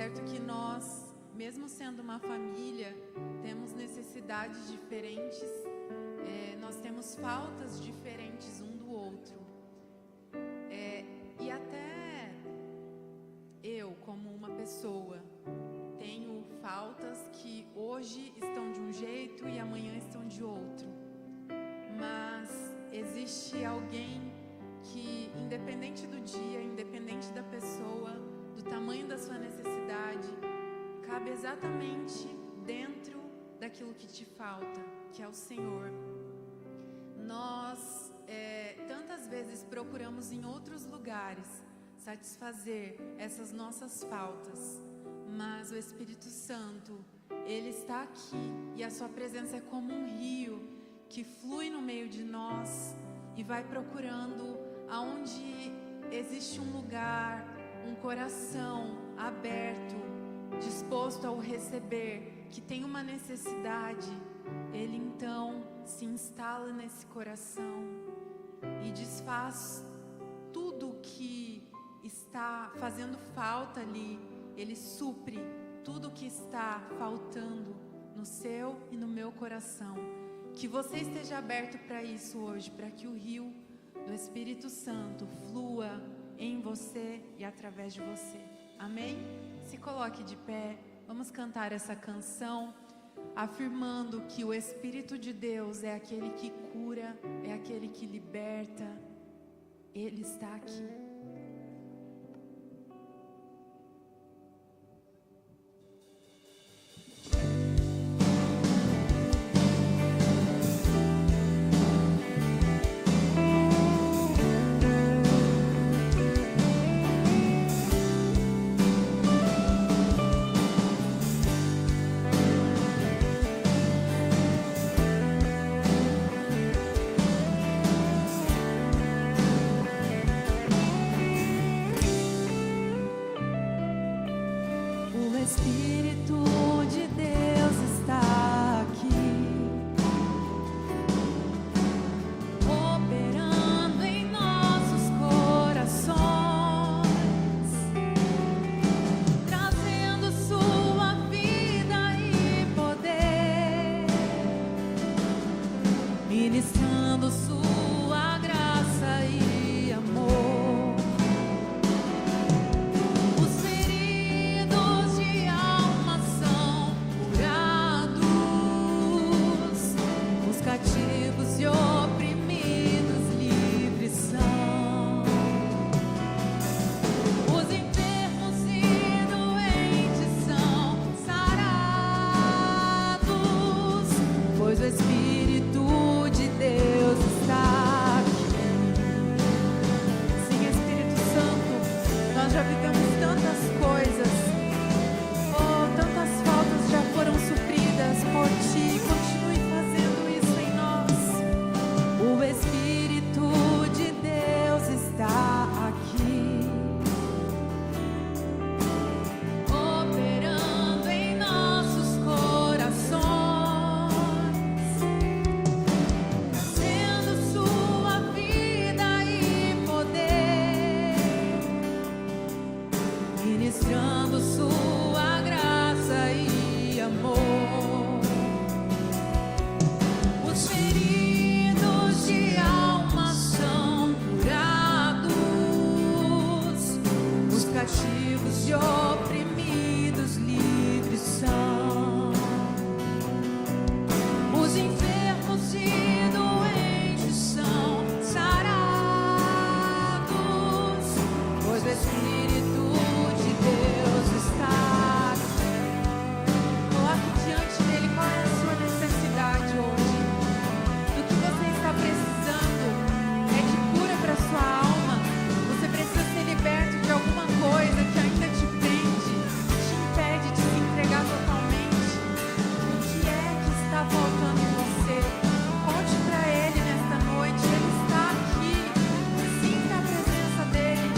certo que nós, mesmo sendo uma família, temos necessidades diferentes, nós temos faltas diferentes um do outro. E até eu, como uma pessoa, tenho faltas que hoje estão de um jeito e amanhã estão de outro. Mas existe alguém que, independente do dia, independente da pessoa, do tamanho da sua necessidade, cabe exatamente dentro daquilo que te falta, que é o Senhor. Nós, tantas vezes procuramos em outros lugares satisfazer essas nossas faltas, mas o Espírito Santo, Ele está aqui e a sua presença é como um rio que flui no meio de nós e vai procurando aonde existe um lugar, um coração aberto, disposto ao receber, que tem uma necessidade. Ele então se instala nesse coração e desfaz tudo que está fazendo falta ali. Ele supre tudo que está faltando no seu e no meu coração. Que você esteja aberto para isso hoje, para que o rio do Espírito Santo flua em você e através de você. Amém? Se coloque de pé, vamos cantar essa canção, afirmando que o Espírito de Deus é aquele que cura, é aquele que liberta. Ele está aqui. Ministrando sua graça e amor, os feridos de alma são curados, os cativos e oprimidos livres são, os enfermos e doentes são sarados, pois o Espírito Deus está aqui. Sim, Espírito Santo, nós já vivemos tantas coisas, tantas faltas já foram supridas por Ti. Continue fazendo isso em nós. O Espírito de Deus está aqui, operando em nossos corações, sua vida e poder, ministrando sua graça e amor, os feridos de alma são curados, os cativos e oprimidos livres são, os enfermos e doentes são sarados, pois o Espírito de Deus está aqui. Coloque diante dele qual é a sua necessidade hoje, do que você está precisando. É de cura para sua alma. Você precisa ser liberto de alguma coisa que ainda te prende, te impede de se entregar totalmente. O que é que está faltando em você? Conte para ele nesta noite. Ele está aqui. Sinta a presença dele.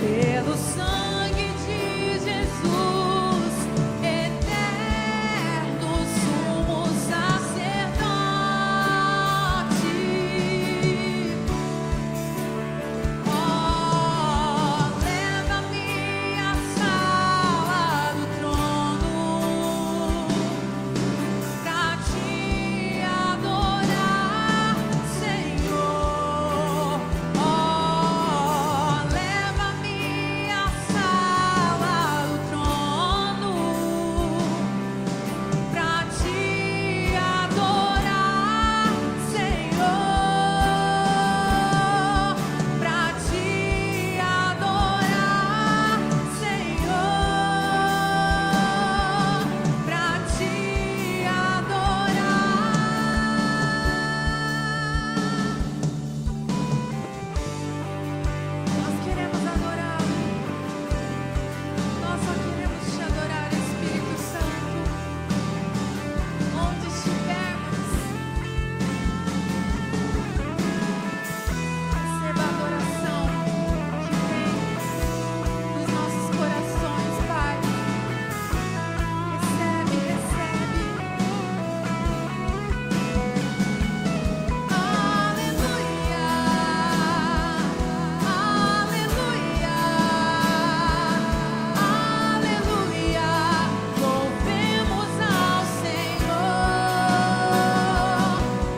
pelo sangue de Jesus, eterno sumo sacerdote. Oh, leva-me à sala do trono pra te adorar, Senhor. Oh, leva-me à sala do trono pra te adorar, Senhor. Pra te adorar, Senhor. Pra te adorar. Nós queremos adorar. Nós só queremos te adorar, Espírito Santo. Onde estivermos, receba a adoração que vem dos nossos corações, Pai. Recebe, recebe. Aleluia, aleluia, aleluia. Louvemos ao Senhor.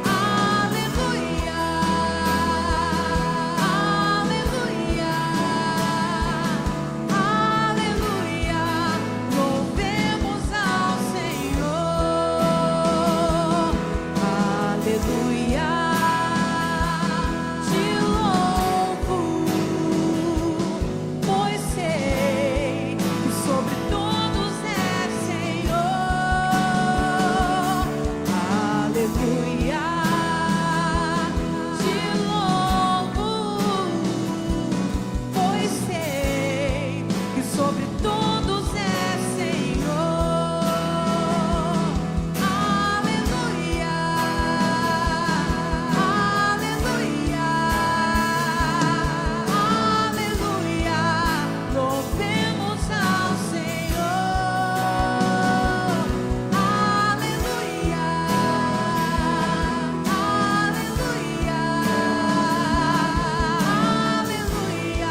Aleluia, aleluia, aleluia. Louvemos ao Senhor. Aleluia. Te louvo, pois sei que sobre todos é Senhor. Aleluia. Te louvo, pois sei que sobre todos é Senhor. Aleluia, aleluia, aleluia. Louvemos ao Senhor. Aleluia, aleluia, aleluia.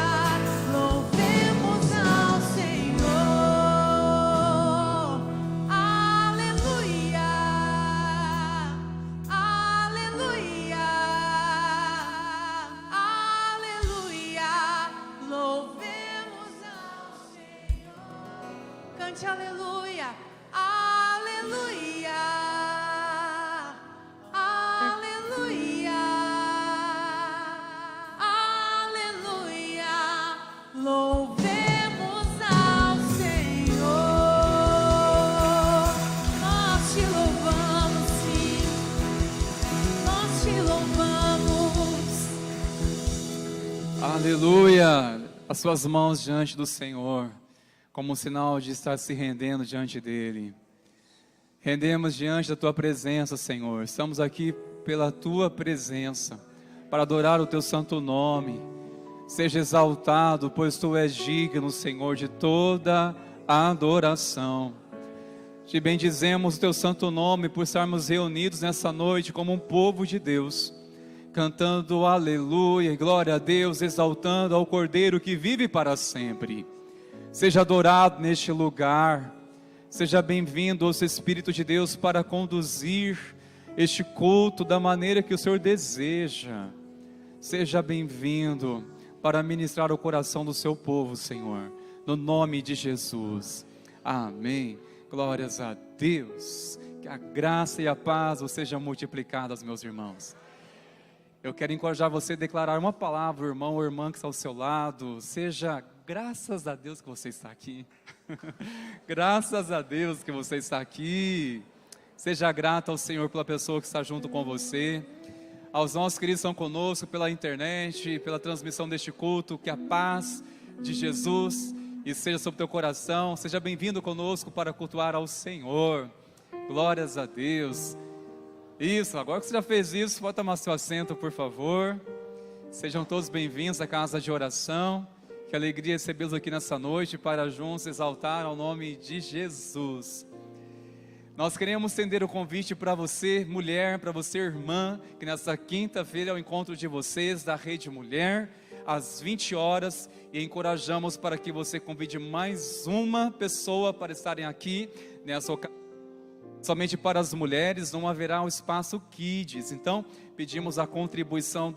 Louvemos ao Senhor. Aleluia, aleluia, aleluia. Louvemos ao Senhor. Cante aleluia, aleluia, aleluia, aleluia. Louvemos ao Senhor. Nós te louvamos, sim. Nós te louvamos. Aleluia! As suas mãos diante do Senhor, como um sinal de estar se rendendo diante dEle. Rendemos diante da Tua presença, Senhor. Estamos aqui pela Tua presença, para adorar o Teu santo nome. Seja exaltado, pois Tu és digno, Senhor, de toda a adoração. Te bendizemos o Teu santo nome por estarmos reunidos nessa noite como um povo de Deus, cantando aleluia e glória a Deus, exaltando ao Cordeiro que vive para sempre. Seja adorado neste lugar. Seja bem-vindo, nosso Espírito de Deus, para conduzir este culto da maneira que o Senhor deseja. Seja bem-vindo para ministrar o coração do seu povo, Senhor, no nome de Jesus. Amém. Glórias a Deus. Que a graça e a paz sejam multiplicadas, meus irmãos. Eu quero encorajar você a declarar uma palavra, irmão ou irmã que está ao seu lado. Seja graças a Deus que você está aqui. Graças a Deus que você está aqui. Seja grato ao Senhor pela pessoa que está junto com você. Aos nossos queridos que estão conosco pela internet, pela transmissão deste culto. Que a paz de Jesus esteja sobre o teu coração. Seja bem-vindo conosco para cultuar ao Senhor. Glórias a Deus. Isso, agora que você já fez isso, pode tomar seu assento, por favor. Sejam todos bem-vindos à casa de oração. Que alegria recebê-los aqui nessa noite para juntos exaltar ao nome de Jesus. Nós queremos estender o convite para você, mulher, para você, irmã, que nessa quinta-feira é o encontro de vocês da Rede Mulher, às 20 horas, e encorajamos para que você convide mais uma pessoa para estarem aqui nessa ocasião. Somente para as mulheres não haverá o espaço Kids, então pedimos a contribuição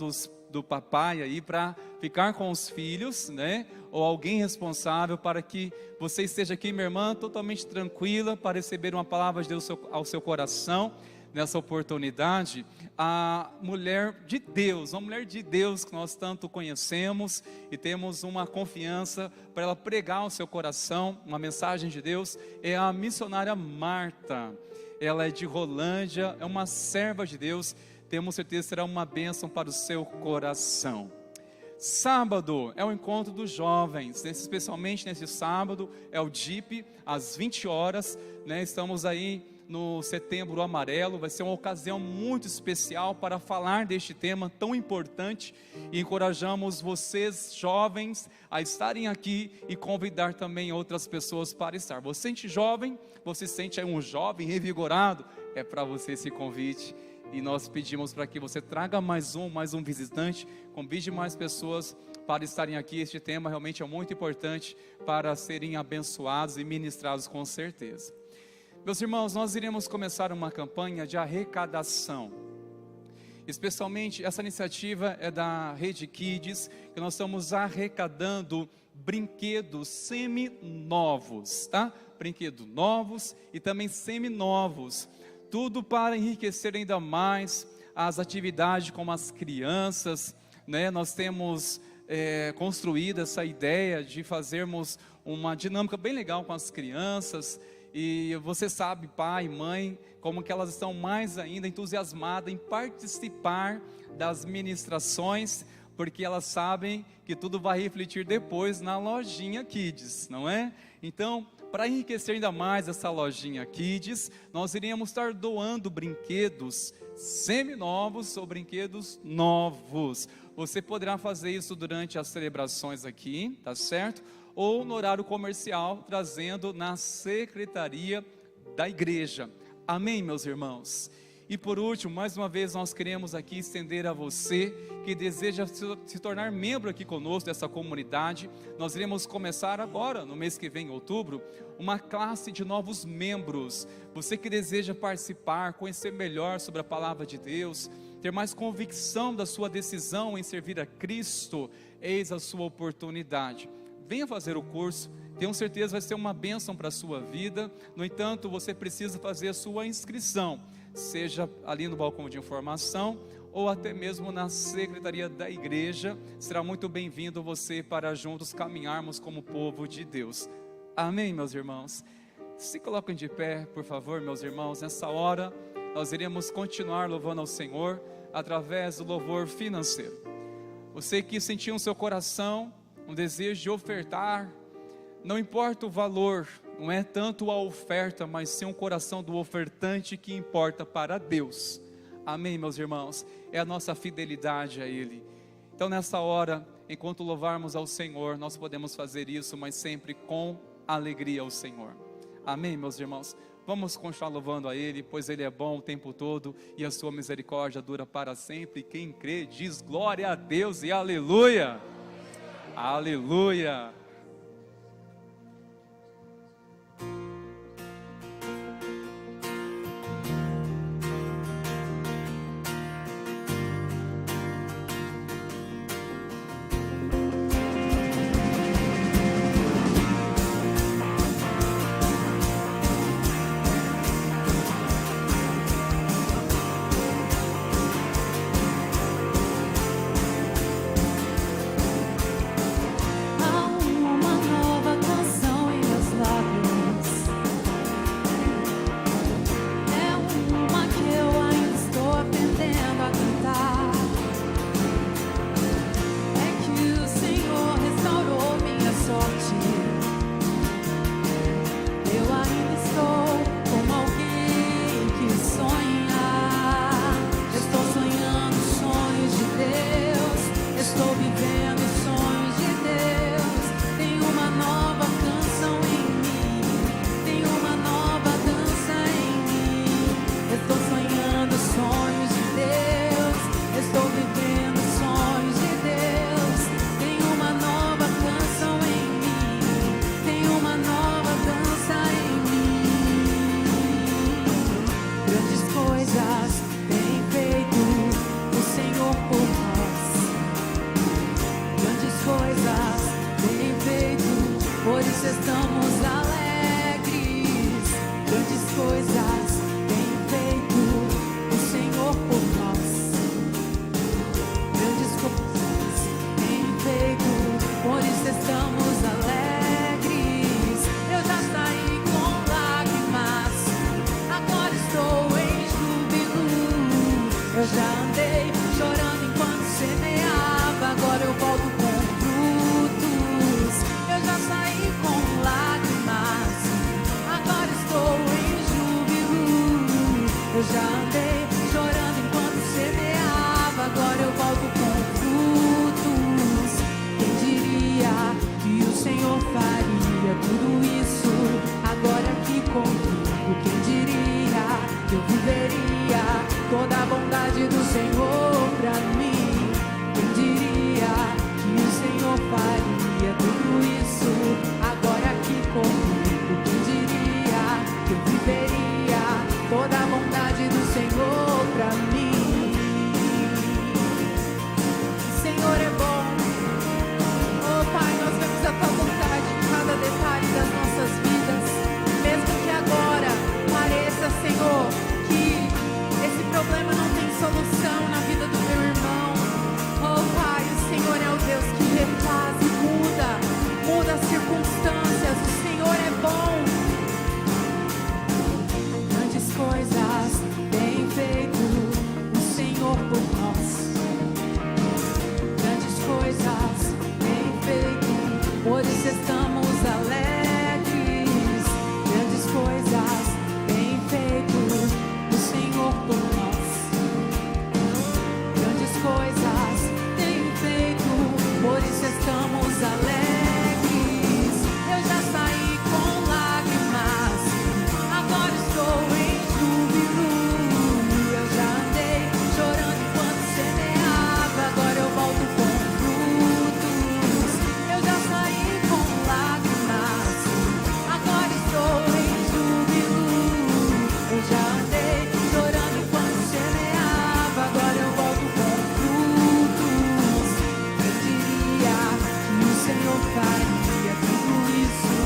do papai aí para ficar com os filhos, né? Ou alguém responsável para que você esteja aqui, minha irmã, totalmente tranquila para receber uma palavra de Deus ao seu coração. Nessa oportunidade, a mulher de Deus, uma mulher de Deus que nós tanto conhecemos e temos uma confiança para ela pregar ao seu coração, uma mensagem de Deus, é a missionária Marta. Ela é de Rolândia, é uma serva de Deus, temos certeza que será uma bênção para o seu coração. Sábado é o encontro dos jovens, especialmente nesse sábado, é o DIP, às 20 horas, né? Estamos aí no Setembro Amarelo, vai ser uma ocasião muito especial para falar deste tema tão importante, e encorajamos vocês jovens a estarem aqui e convidar também outras pessoas para estar. Você sente jovem, você sente aí um jovem revigorado, é para você esse convite, e nós pedimos para que você traga mais um visitante, convide mais pessoas para estarem aqui. Este tema realmente é muito importante para serem abençoados e ministrados com certeza. Meus irmãos, nós iremos começar uma campanha de arrecadação. Especialmente essa iniciativa é da Rede Kids, que nós estamos arrecadando brinquedos semi-novos, tá? Brinquedos novos e também semi-novos. Tudo para enriquecer ainda mais as atividades com as crianças, né? Nós temos construído essa ideia de fazermos uma dinâmica bem legal com as crianças. E você sabe, pai e mãe, como que elas estão mais ainda entusiasmadas em participar das ministrações, porque elas sabem que tudo vai refletir depois na lojinha Kids, não é? Então, para enriquecer ainda mais essa lojinha Kids, nós iremos estar doando brinquedos semi-novos ou brinquedos novos. Você poderá fazer isso durante as celebrações aqui, tá certo? Ou no horário comercial, trazendo na secretaria da igreja. Amém, meus irmãos? E por último, mais uma vez nós queremos aqui estender a você que deseja se tornar membro aqui conosco dessa comunidade. Nós iremos começar agora, no mês que vem, em outubro, uma classe de novos membros. Você que deseja participar, conhecer melhor sobre a palavra de Deus, ter mais convicção da sua decisão em servir a Cristo, eis a sua oportunidade. Venha fazer o curso, tenho certeza vai ser uma bênção para a sua vida. No entanto, você precisa fazer a sua inscrição, seja ali no balcão de informação, ou até mesmo na secretaria da igreja. Será muito bem-vindo você para juntos caminharmos como povo de Deus. Amém, meus irmãos? Se coloquem de pé, por favor, meus irmãos. Nessa hora, nós iremos continuar louvando ao Senhor, através do louvor financeiro. Você que sentiu no seu coração um desejo de ofertar, não importa o valor, não é tanto a oferta, mas sim o coração do ofertante que importa para Deus. Amém, meus irmãos? É a nossa fidelidade a Ele. Então nessa hora, enquanto louvarmos ao Senhor, nós podemos fazer isso, mas sempre com alegria ao Senhor. Amém, meus irmãos? Vamos continuar louvando a Ele, pois Ele é bom o tempo todo e a sua misericórdia dura para sempre. E quem crê diz glória a Deus e aleluia. Aleluia. Há um as circunstâncias, o Senhor é bom. Grandes coisas tem feito o Senhor por nós. Grandes coisas tem feito, por isso estamos alegres. Grandes coisas tem feito o Senhor por nós. Grandes coisas tem feito, por isso estamos alegres. Eu já saí com lágrimas, agora estou em júbilo. Eu já andei chorando enquanto semeava, agora eu volto com frutos. Eu já saí com lágrimas, agora estou em júbilo. Eu já andei chorando enquanto semeava, agora eu volto com frutos. Eu diria que o Senhor faria tudo isso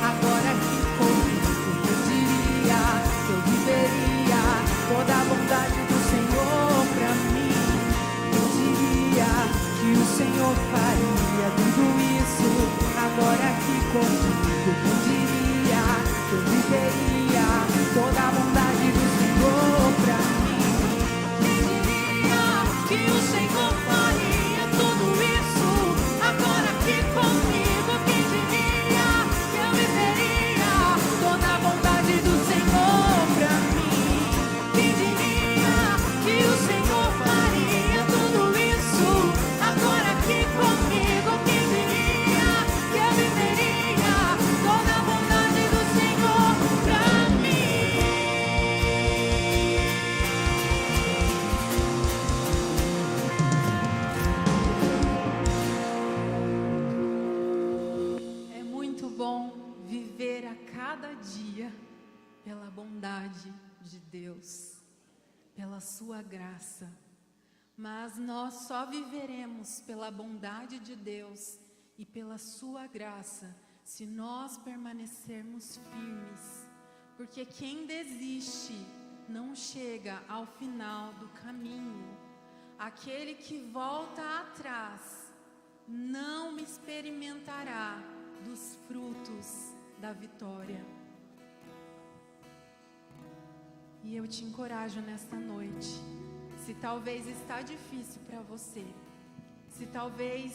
agora aqui comigo. Eu diria que eu viveria toda a bondade do Senhor pra mim. Eu diria que o Senhor faria tudo isso agora aqui comigo. Eu diria que eu viveria toda a bondade do Senhor pra mim. Quem diria que o Senhor faria tudo isso agora aqui comigo? Quem diria que eu viveria toda a bondade do Senhor pra mim? Quem diria que o Senhor faria tudo isso agora aqui comigo? Quem diria que eu viveria toda a bondade do Senhor pra mim? É muito bom viver a cada dia pela bondade de Deus, pela sua graça. Mas nós só viveremos pela bondade de Deus e pela sua graça se nós permanecermos firmes. Porque quem desiste não chega ao final do caminho. Aquele que volta atrás não experimentará dos frutos da vitória. E eu te encorajo nesta noite. Se talvez está difícil para você, se talvez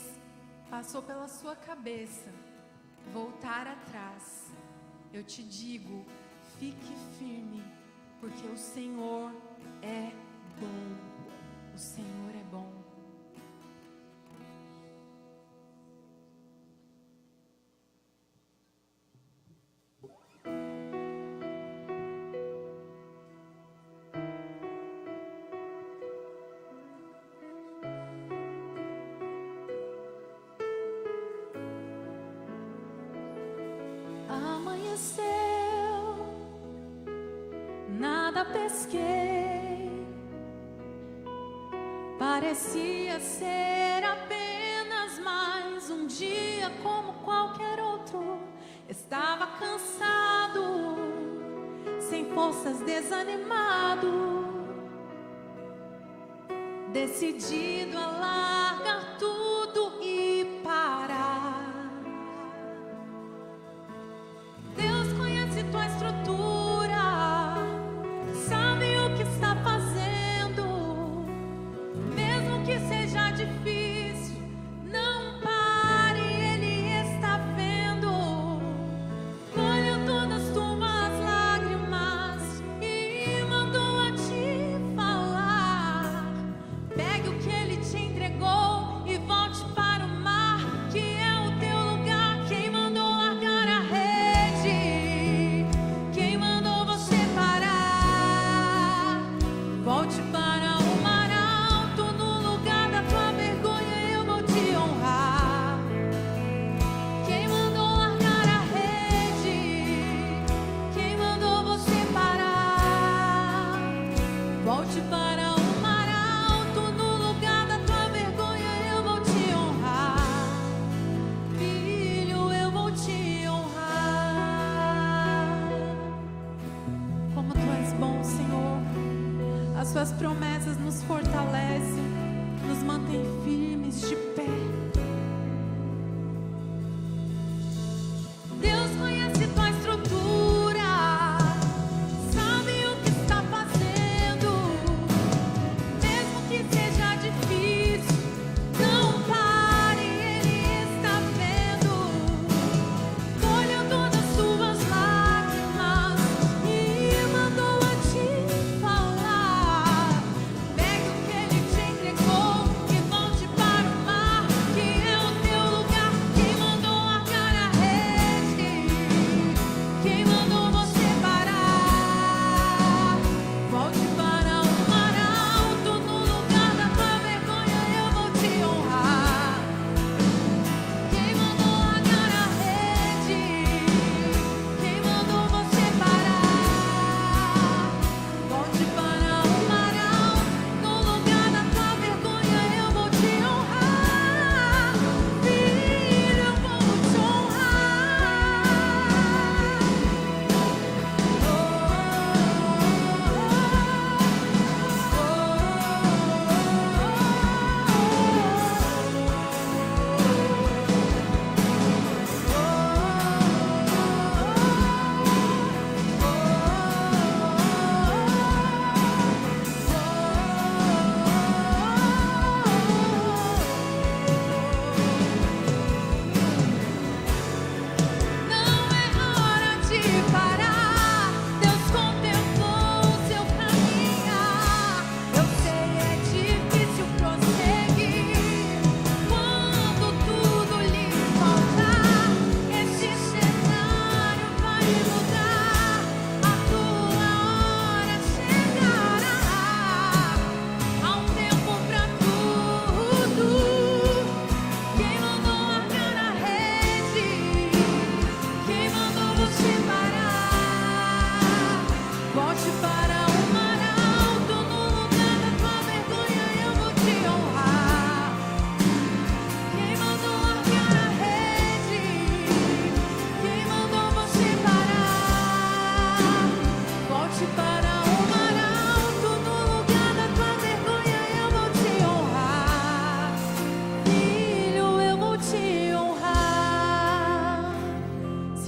passou pela sua cabeça voltar atrás, eu te digo, fique firme, porque o Senhor é bom. O Senhor é bom. Amanheceu, nada pesquei, parecia ser apenas mais um dia como qualquer outro. Estava cansado, sem forças, desanimado, decidido a largar tudo e parar. Deus conhece tua estrutura, sabe o que está fazendo. Mesmo que seja difícil, não pare, Ele está vendo. Colheu todas tuas lágrimas e mandou a te falar. Pegue o que Ele te entregou e volte para o mar, que é o teu lugar. Quem mandou largar a rede? Quem mandou você parar? Volte para o mar alto, no lugar da tua vergonha eu vou te honrar. Quem mandou largar a rede? Quem mandou você parar? Volte para o mar alto, no lugar da tua vergonha eu vou te honrar. Filho, eu vou te honrar. Como tu és bom, Senhor. As suas promessas nos fortalecem, nos mantém firmes de pé.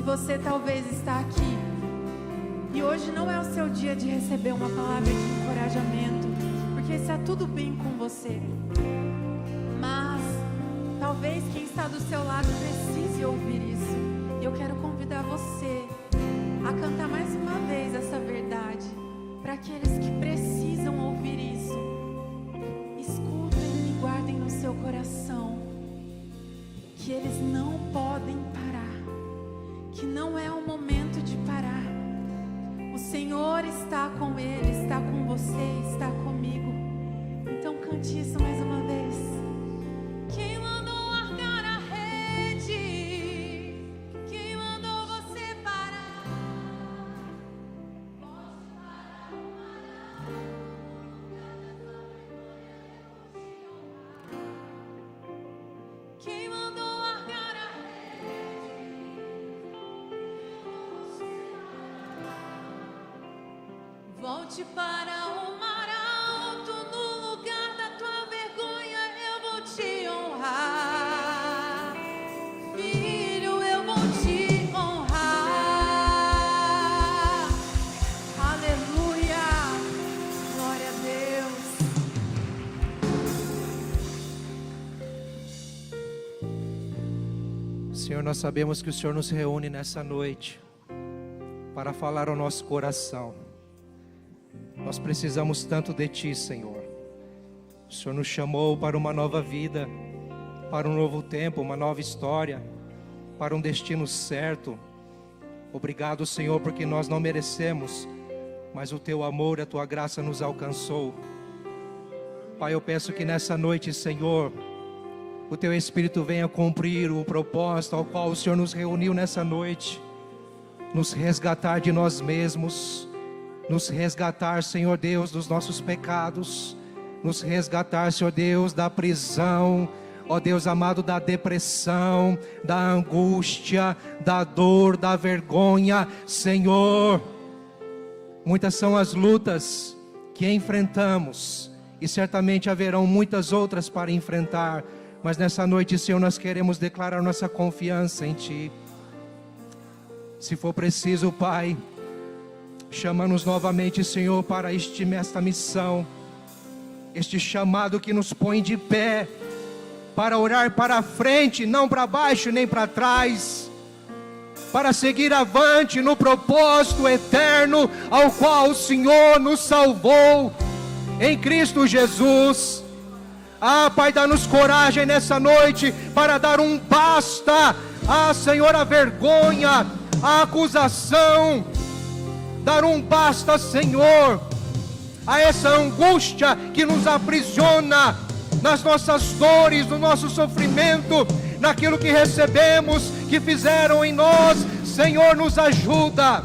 Se você talvez está aqui e hoje não é o seu dia de receber uma palavra de encorajamento, porque está tudo bem com você, mas talvez quem está do seu lado precise ouvir isso. E eu quero convidar você a cantar mais uma vez essa verdade para aqueles que precisam ouvir isso. Escutem e guardem no seu coração que eles não podem parar, que não é o momento de parar. O Senhor está com ele, está com você, está comigo. Então cante isso mais uma vez. Quem mandou largar a rede? Quem mandou você parar? Pode parar o mar, quem mandou largar a rede? Volte para o mar alto, no lugar da tua vergonha eu vou te honrar. Filho, eu vou te honrar. Aleluia, glória a Deus. Senhor, nós sabemos que o Senhor nos reúne nessa noite para falar ao nosso coração. Nós precisamos tanto de Ti, Senhor. O Senhor nos chamou para uma nova vida, para um novo tempo, uma nova história, para um destino certo. Obrigado, Senhor, porque nós não merecemos, mas o Teu amor e a Tua graça nos alcançou. Pai, eu peço que nessa noite, Senhor, o Teu Espírito venha cumprir o propósito ao qual o Senhor nos reuniu nessa noite, nos resgatar de nós mesmos, nos resgatar, Senhor Deus, dos nossos pecados, nos resgatar, Senhor Deus, da prisão, ó Deus amado, da depressão, da angústia, da dor, da vergonha. Senhor, muitas são as lutas que enfrentamos e certamente haverão muitas outras para enfrentar, mas nessa noite, Senhor, nós queremos declarar nossa confiança em Ti. Se for preciso, Pai, chama-nos novamente, Senhor, para esta missão, este chamado que nos põe de pé, para orar para frente, não para baixo nem para trás, para seguir avante no propósito eterno ao qual o Senhor nos salvou em Cristo Jesus. Ah, Pai, dá-nos coragem nessa noite para dar um basta, Senhor, a vergonha, a acusação, dar um basta, Senhor, a essa angústia que nos aprisiona nas nossas dores, no nosso sofrimento, naquilo que recebemos, que fizeram em nós. Senhor, nos ajuda.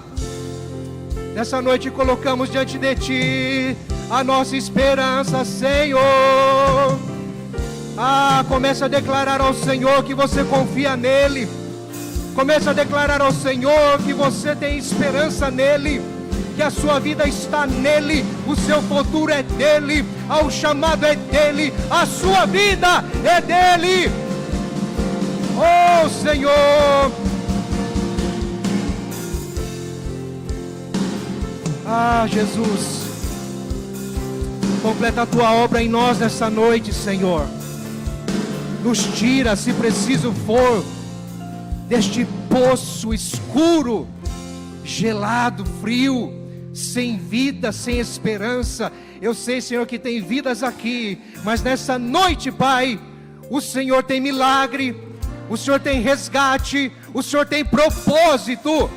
Nessa noite colocamos diante de Ti a nossa esperança, Senhor. Comece a declarar ao Senhor que você confia nele. Comece a declarar ao Senhor que você tem esperança nele, que a sua vida está nele, o seu futuro é dele, o chamado é dele, a sua vida é dele. Oh Senhor, Jesus, completa a tua obra em nós nessa noite, Senhor. Nos tira, se preciso for, deste poço escuro, gelado, frio, sem vida, sem esperança. Eu sei, Senhor, que tem vidas aqui, mas nessa noite, Pai, o Senhor tem milagre, o Senhor tem resgate, o Senhor tem propósito.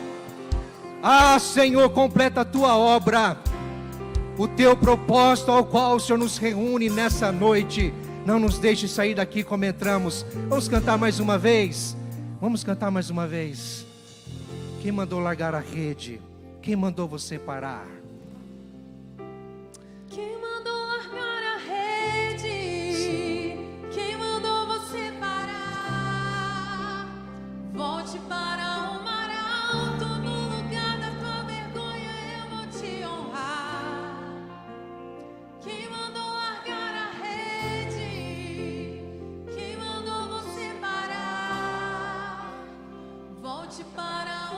Senhor, completa a tua obra, o teu propósito ao qual o Senhor nos reúne nessa noite. Não nos deixe sair daqui como entramos. Vamos cantar mais uma vez. Vamos cantar mais uma vez. Quem mandou largar a rede? Quem mandou você parar? Quem mandou largar a rede? Quem mandou você parar? Volte para o mar alto, no lugar da tua vergonha eu vou te honrar. Quem mandou largar a rede? Quem mandou você parar? Volte para o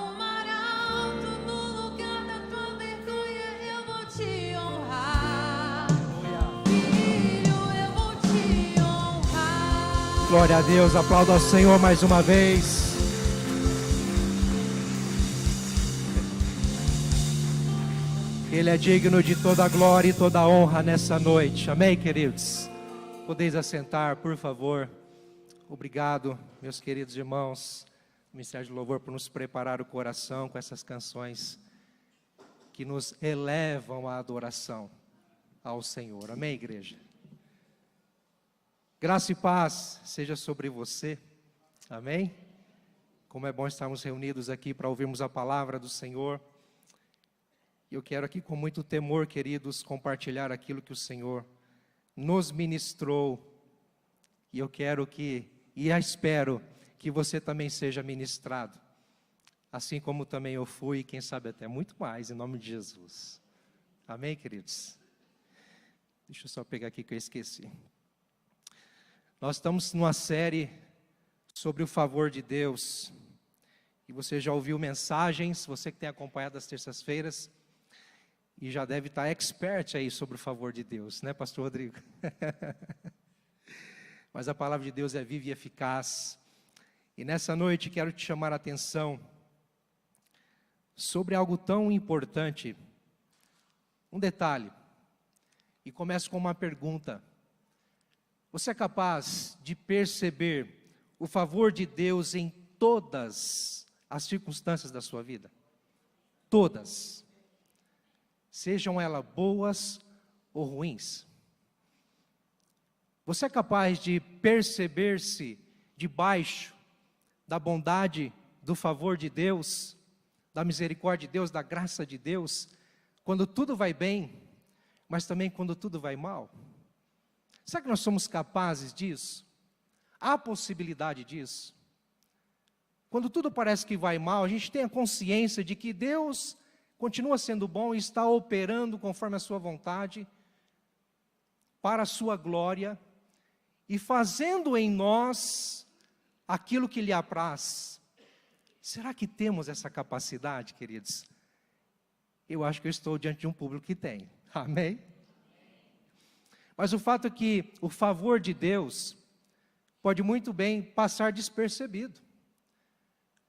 Glória a Deus, aplauda ao Senhor mais uma vez. Ele é digno de toda a glória e toda a honra nessa noite. Amém, queridos? Podeis assentar, por favor. Obrigado, meus queridos irmãos, Ministério de Louvor, por nos preparar o coração com essas canções que nos elevam à adoração ao Senhor. Amém, igreja? Graça e paz seja sobre você. Amém? Como é bom estarmos reunidos aqui para ouvirmos a palavra do Senhor. Eu quero aqui com muito temor, queridos, compartilhar aquilo que o Senhor nos ministrou. E eu quero espero que você também seja ministrado. Assim como também eu fui, quem sabe até muito mais, em nome de Jesus. Amém, queridos? Deixa eu só pegar aqui que eu esqueci. Nós estamos numa série sobre o favor de Deus. E você já ouviu mensagens, você que tem acompanhado as terças-feiras, e já deve estar expert aí sobre o favor de Deus, né, pastor Rodrigo? Mas a palavra de Deus é viva e eficaz. E nessa noite quero te chamar a atenção sobre algo tão importante. Um detalhe. E começo com uma pergunta. Você é capaz de perceber o favor de Deus em todas as circunstâncias da sua vida? Todas. Sejam elas boas ou ruins. Você é capaz de perceber-se debaixo da bondade, do favor de Deus, da misericórdia de Deus, da graça de Deus, quando tudo vai bem, mas também quando tudo vai mal? Será que nós somos capazes disso? Há possibilidade disso? Quando tudo parece que vai mal, a gente tem a consciência de que Deus continua sendo bom e está operando conforme a sua vontade, para a sua glória, e fazendo em nós aquilo que lhe apraz. Será que temos essa capacidade, queridos? Eu acho que eu estou diante de um público que tem. Amém? Mas o fato é que o favor de Deus pode muito bem passar despercebido.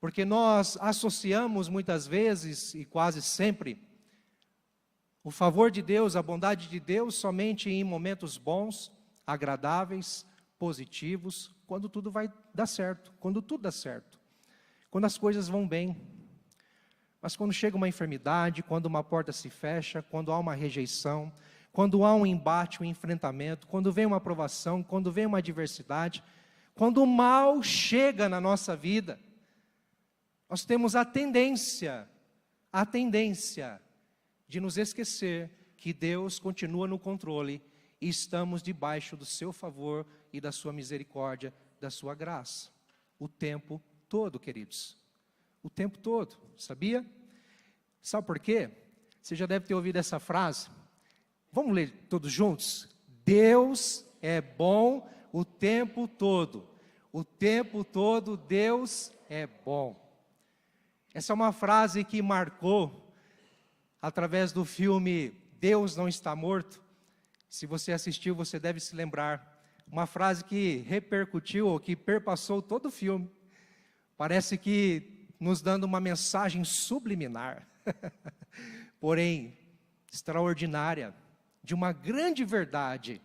Porque nós associamos muitas vezes, e quase sempre, o favor de Deus, a bondade de Deus, somente em momentos bons, agradáveis, positivos, quando tudo vai dar certo, quando tudo dá certo, quando as coisas vão bem. Mas quando chega uma enfermidade, quando uma porta se fecha, quando há uma rejeição, quando há um embate, um enfrentamento, quando vem uma provação, quando vem uma adversidade, quando o mal chega na nossa vida, nós temos a tendência de nos esquecer que Deus continua no controle e estamos debaixo do seu favor e da sua misericórdia, da sua graça. O tempo todo, queridos. O tempo todo, sabia? Sabe por quê? Você já deve ter ouvido essa frase. Vamos ler todos juntos? Deus é bom o tempo todo. O tempo todo Deus é bom. Essa é uma frase que marcou através do filme Deus Não Está Morto. Se você assistiu, você deve se lembrar. Uma frase que repercutiu, ou que perpassou todo o filme. Parece que nos dando uma mensagem subliminar, porém extraordinária, de uma grande verdade.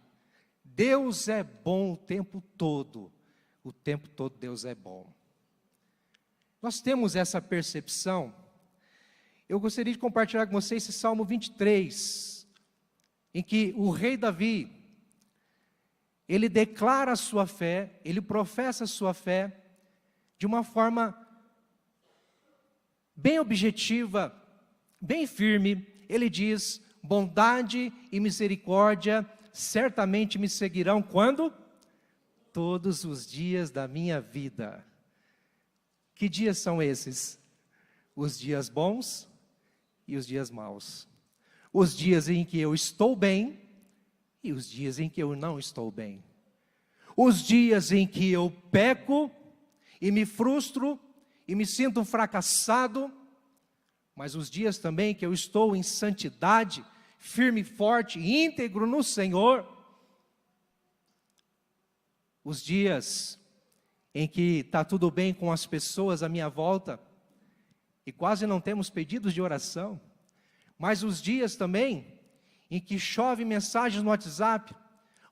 Deus é bom o tempo todo Deus é bom. Nós temos essa percepção. Eu gostaria de compartilhar com vocês esse Salmo 23, em que o rei Davi, ele declara a sua fé, ele professa a sua fé, de uma forma bem objetiva, bem firme. Ele diz: bondade e misericórdia certamente me seguirão quando? Todos os dias da minha vida. Que dias são esses? Os dias bons e os dias maus. Os dias em que eu estou bem e os dias em que eu não estou bem. Os dias em que eu peco e me frustro e me sinto um fracassado, mas os dias também que eu estou em santidade, firme, forte, íntegro no Senhor. Os dias em que está tudo bem com as pessoas à minha volta, e quase não temos pedidos de oração, mas os dias também em que chove mensagens no WhatsApp,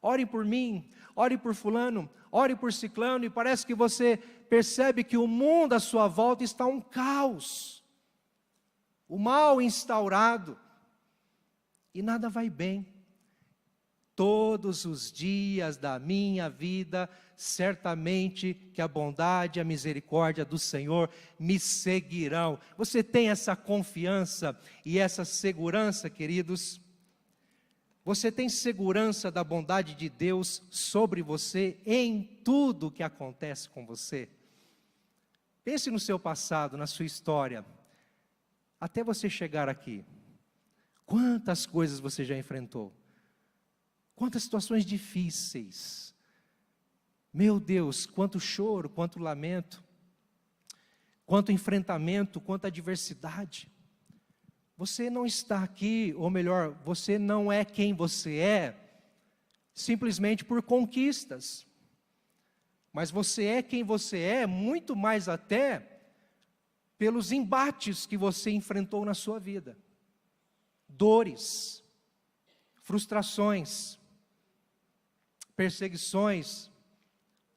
ore por mim, ore por fulano, ore por ciclano, e parece que você percebe que o mundo à sua volta está um caos, o mal instaurado, e nada vai bem. Todos os dias da minha vida, certamente que a bondade e a misericórdia do Senhor me seguirão. Você tem essa confiança e essa segurança, queridos? Você tem segurança da bondade de Deus sobre você em tudo que acontece com você? Pense no seu passado, na sua história, até você chegar aqui. Quantas coisas você já enfrentou? Quantas situações difíceis. Meu Deus, quanto choro, quanto lamento, quanto enfrentamento, quanta adversidade. Você não está aqui, ou melhor, você não é quem você é, simplesmente por conquistas. Mas você é quem você é, muito mais até, pelos embates que você enfrentou na sua vida. Dores, frustrações, perseguições,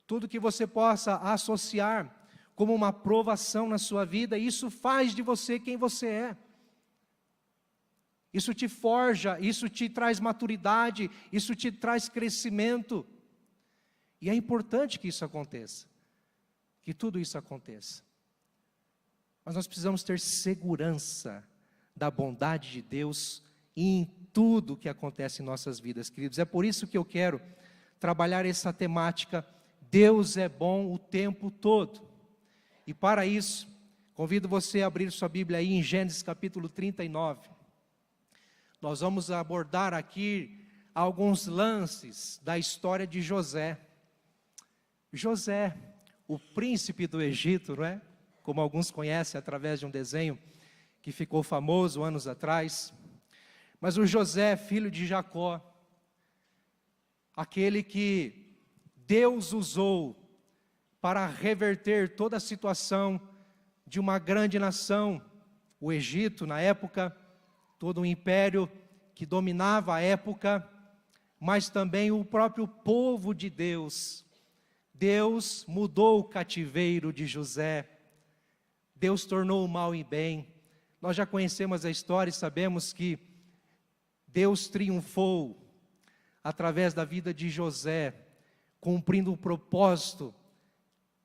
tudo que você possa associar como uma provação na sua vida, isso faz de você quem você é. Isso te forja, isso te traz maturidade, isso te traz crescimento. E é importante que isso aconteça, que tudo isso aconteça. Mas nós precisamos ter segurança da bondade de Deus em tudo que acontece em nossas vidas, queridos. É por isso que eu quero trabalhar essa temática, Deus é bom o tempo todo. E para isso, convido você a abrir sua Bíblia aí em Gênesis capítulo 39. Nós vamos abordar aqui alguns lances da história de José. José, o príncipe do Egito, não é? Como alguns conhecem através de um desenho que ficou famoso anos atrás. Mas o José, filho de Jacó, aquele que Deus usou para reverter toda a situação de uma grande nação, o Egito na época, todo um império que dominava a época, mas também o próprio povo de Deus. Deus mudou o cativeiro de José, Deus tornou o mal em bem. Nós já conhecemos a história e sabemos que Deus triunfou através da vida de José, cumprindo o propósito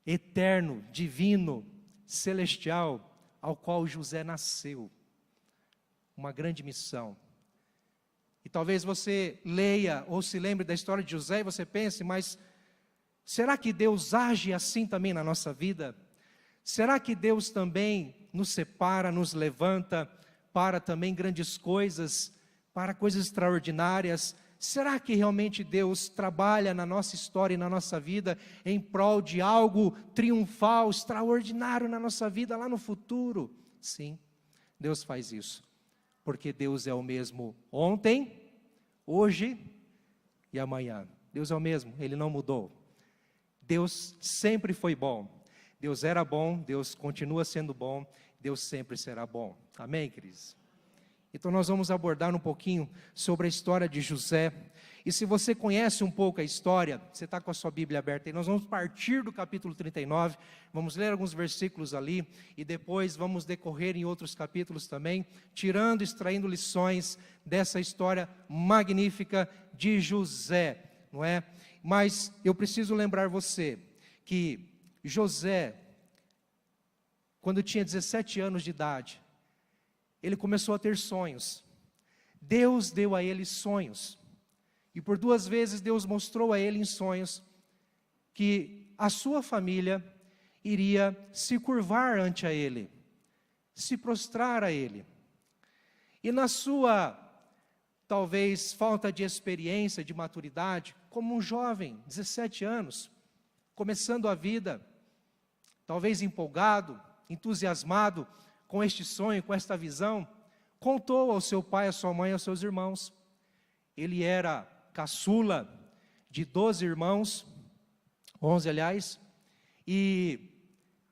eterno, divino, celestial, ao qual José nasceu. Uma grande missão. E talvez você leia ou se lembre da história de José e você pense, mas será que Deus age assim também na nossa vida? Será que Deus também nos separa, nos levanta para também grandes coisas, para coisas extraordinárias? Será que realmente Deus trabalha na nossa história e na nossa vida em prol de algo triunfal, extraordinário na nossa vida lá no futuro? Sim, Deus faz isso. Porque Deus é o mesmo ontem, hoje e amanhã. Deus é o mesmo, Ele não mudou. Deus sempre foi bom. Deus era bom, Deus continua sendo bom, Deus sempre será bom. Amém, queridos? Então nós vamos abordar um pouquinho sobre a história de José. E se você conhece um pouco a história, você está com a sua Bíblia aberta aí, nós vamos partir do capítulo 39, vamos ler alguns versículos ali, e depois vamos decorrer em outros capítulos também, tirando, extraindo lições dessa história magnífica de José, não é? Mas eu preciso lembrar você que José, quando tinha 17 anos de idade, ele começou a ter sonhos. Deus deu a ele sonhos. E por 2 vezes Deus mostrou a ele em sonhos que a sua família iria se curvar ante a ele, se prostrar a ele. E na sua, talvez, falta de experiência, de maturidade, como um jovem, 17 anos, começando a vida, talvez empolgado, entusiasmado com este sonho, com esta visão, contou ao seu pai, à sua mãe, aos seus irmãos. Ele era caçula de 12 irmãos, 11 aliás, E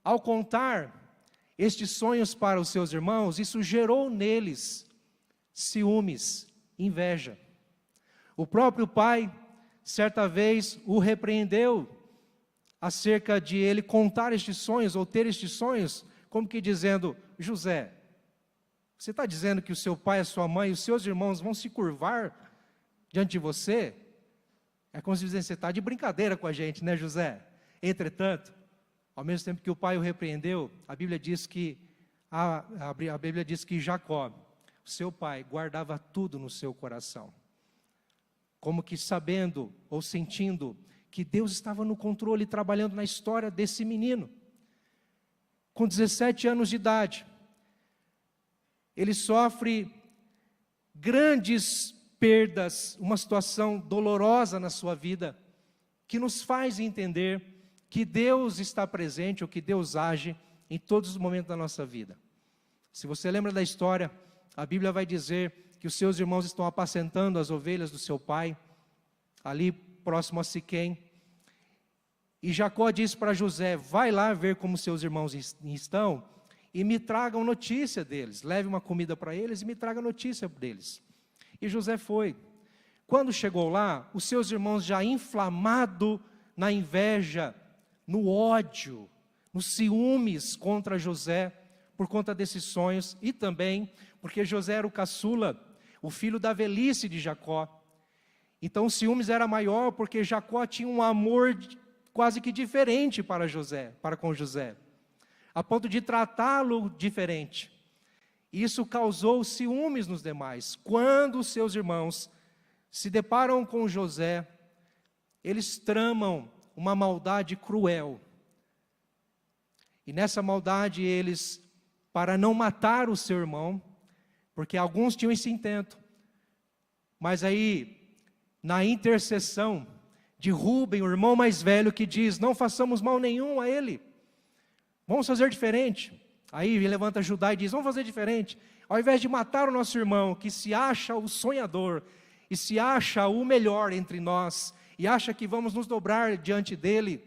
ao contar estes sonhos para os seus irmãos, isso gerou neles ciúmes, inveja. O próprio pai, certa vez, o repreendeu acerca de ele contar estes sonhos, ou ter estes sonhos, como que dizendo: José, você está dizendo que o seu pai, a sua mãe e os seus irmãos vão se curvar diante de você? É como se dizendo, você está de brincadeira com a gente, né, José? Entretanto, ao mesmo tempo que o pai o repreendeu, a Bíblia diz que Jacó, seu pai, guardava tudo no seu coração, como que sabendo ou sentindo que Deus estava no controle, trabalhando na história desse menino. Com 17 anos de idade, ele sofre grandes perdas, uma situação dolorosa na sua vida, que nos faz entender que Deus está presente, ou que Deus age em todos os momentos da nossa vida. Se você lembra da história, a Bíblia vai dizer que os seus irmãos estão apacentando as ovelhas do seu pai, ali próximo a Siquém, e Jacó disse para José: vai lá ver como seus irmãos estão, e me tragam notícia deles, leve uma comida para eles e me traga notícia deles. E José foi. Quando chegou lá, os seus irmãos já inflamados na inveja, no ódio, nos ciúmes contra José, por conta desses sonhos, e também porque José era o caçula, o filho da velhice de Jacó. Então os ciúmes era maior, porque Jacó tinha um amor quase que diferente para com José, a ponto de tratá-lo diferente. Isso causou ciúmes nos demais. Quando os seus irmãos se deparam com José, eles tramam uma maldade cruel. E nessa maldade eles, para não matar o seu irmão, porque alguns tinham esse intento, mas aí, na intercessão de Rúben, o irmão mais velho, que diz: não façamos mal nenhum a ele, vamos fazer diferente. Aí levanta Judá e diz: vamos fazer diferente. Ao invés de matar o nosso irmão, que se acha o sonhador, e se acha o melhor entre nós, e acha que vamos nos dobrar diante dele,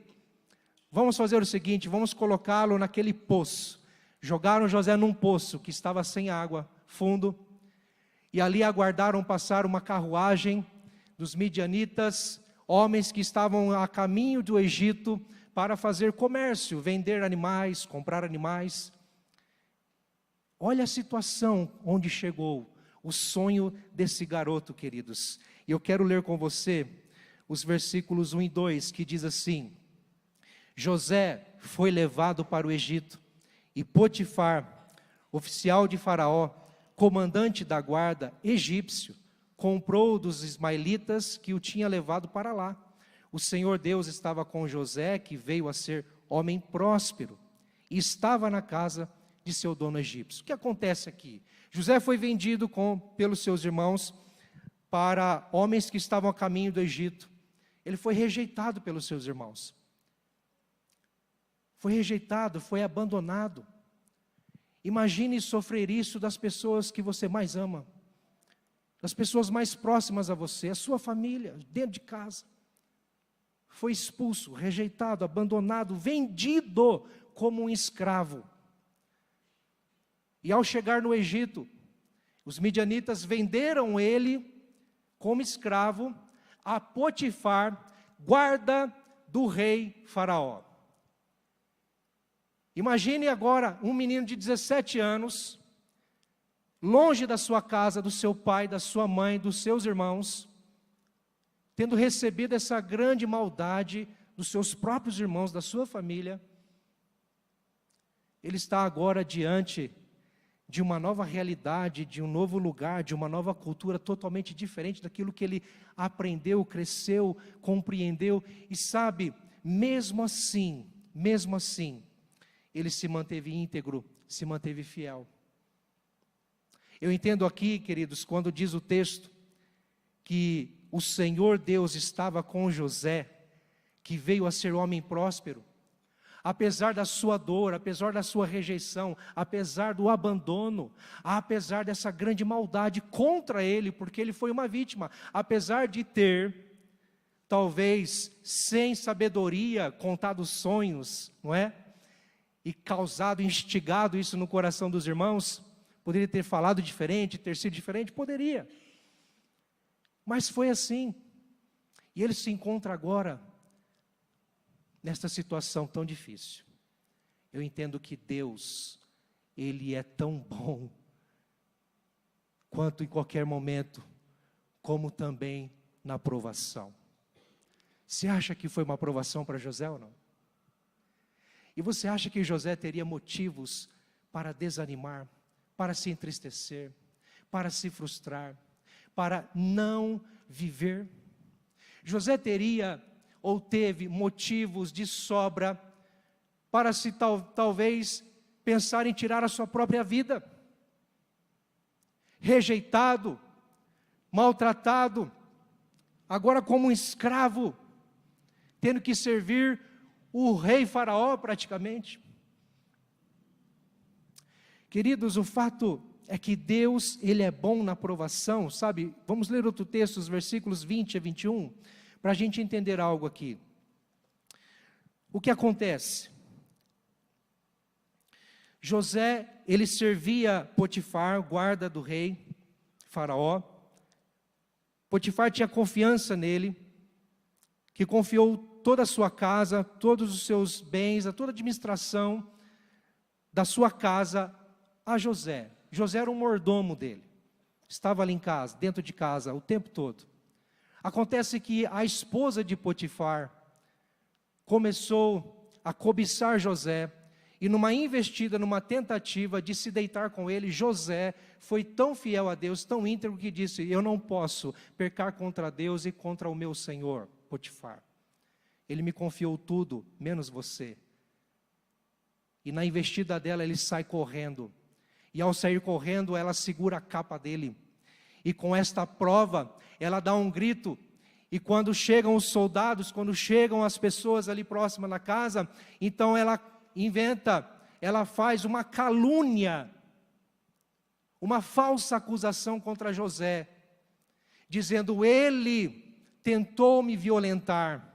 vamos fazer o seguinte: vamos colocá-lo naquele poço. Jogaram José num poço que estava sem água, fundo, e ali aguardaram passar uma carruagem dos midianitas, homens que estavam a caminho do Egito para fazer comércio, vender animais, comprar animais. Olha a situação onde chegou o sonho desse garoto, queridos. E eu quero ler com você os versículos 1 e 2, que diz assim: José foi levado para o Egito, e Potifar, oficial de Faraó, comandante da guarda egípcio, comprou dos ismaelitas que o tinha levado para lá. O Senhor Deus estava com José, que veio a ser homem próspero, e estava na casa de seu dono egípcio. O que acontece aqui? José foi vendido pelos seus irmãos para homens que estavam a caminho do Egito. Ele foi rejeitado pelos seus irmãos. Foi rejeitado, foi abandonado. Imagine sofrer isso das pessoas que você mais ama, das pessoas mais próximas a você, a sua família, dentro de casa. Foi expulso, rejeitado, abandonado, vendido como um escravo. E ao chegar no Egito, os midianitas venderam ele como escravo a Potifar, guarda do rei Faraó. Imagine agora um menino de 17 anos, longe da sua casa, do seu pai, da sua mãe, dos seus irmãos, tendo recebido essa grande maldade dos seus próprios irmãos, da sua família. Ele está agora diante de uma nova realidade, de um novo lugar, de uma nova cultura totalmente diferente daquilo que ele aprendeu, cresceu, compreendeu. E sabe, mesmo assim, ele se manteve íntegro, se manteve fiel. Eu entendo aqui, queridos, quando diz o texto que o Senhor Deus estava com José, que veio a ser homem próspero, apesar da sua dor, apesar da sua rejeição, apesar do abandono, apesar dessa grande maldade contra ele, porque ele foi uma vítima, apesar de ter talvez sem sabedoria, contado sonhos, não é? E causado, instigado isso no coração dos irmãos. Poderia ter falado diferente, ter sido diferente? Poderia. Mas foi assim. E ele se encontra agora nesta situação tão difícil. Eu entendo que Deus, Ele é tão bom, quanto em qualquer momento, como também na provação. Você acha que foi uma provação para José ou não? E você acha que José teria motivos para desanimar, para se entristecer, para se frustrar, para não viver? José teria ou teve motivos de sobra para se talvez pensar em tirar a sua própria vida? Rejeitado, maltratado, agora como um escravo, tendo que servir o rei Faraó praticamente. Queridos, o fato é que Deus, Ele é bom na provação, sabe? Vamos ler outro texto, os versículos 20 a 21, para a gente entender algo aqui. O que acontece? José, ele servia Potifar, guarda do rei Faraó. Potifar tinha confiança nele, que confiou toda a sua casa, todos os seus bens, a toda a administração da sua casa a José. José era um mordomo dele, estava ali em casa, dentro de casa, o tempo todo. Acontece que a esposa de Potifar começou a cobiçar José, e numa investida, numa tentativa de se deitar com ele, José foi tão fiel a Deus, tão íntegro, que disse: eu não posso pecar contra Deus e contra o meu senhor, Potifar. Ele me confiou tudo, menos você. E na investida dela, ele sai correndo. E ao sair correndo, ela segura a capa dele. E com esta prova, ela dá um grito. E quando chegam os soldados, quando chegam as pessoas ali próximas da casa, então ela ela faz uma calúnia, uma falsa acusação contra José, dizendo: ele tentou me violentar.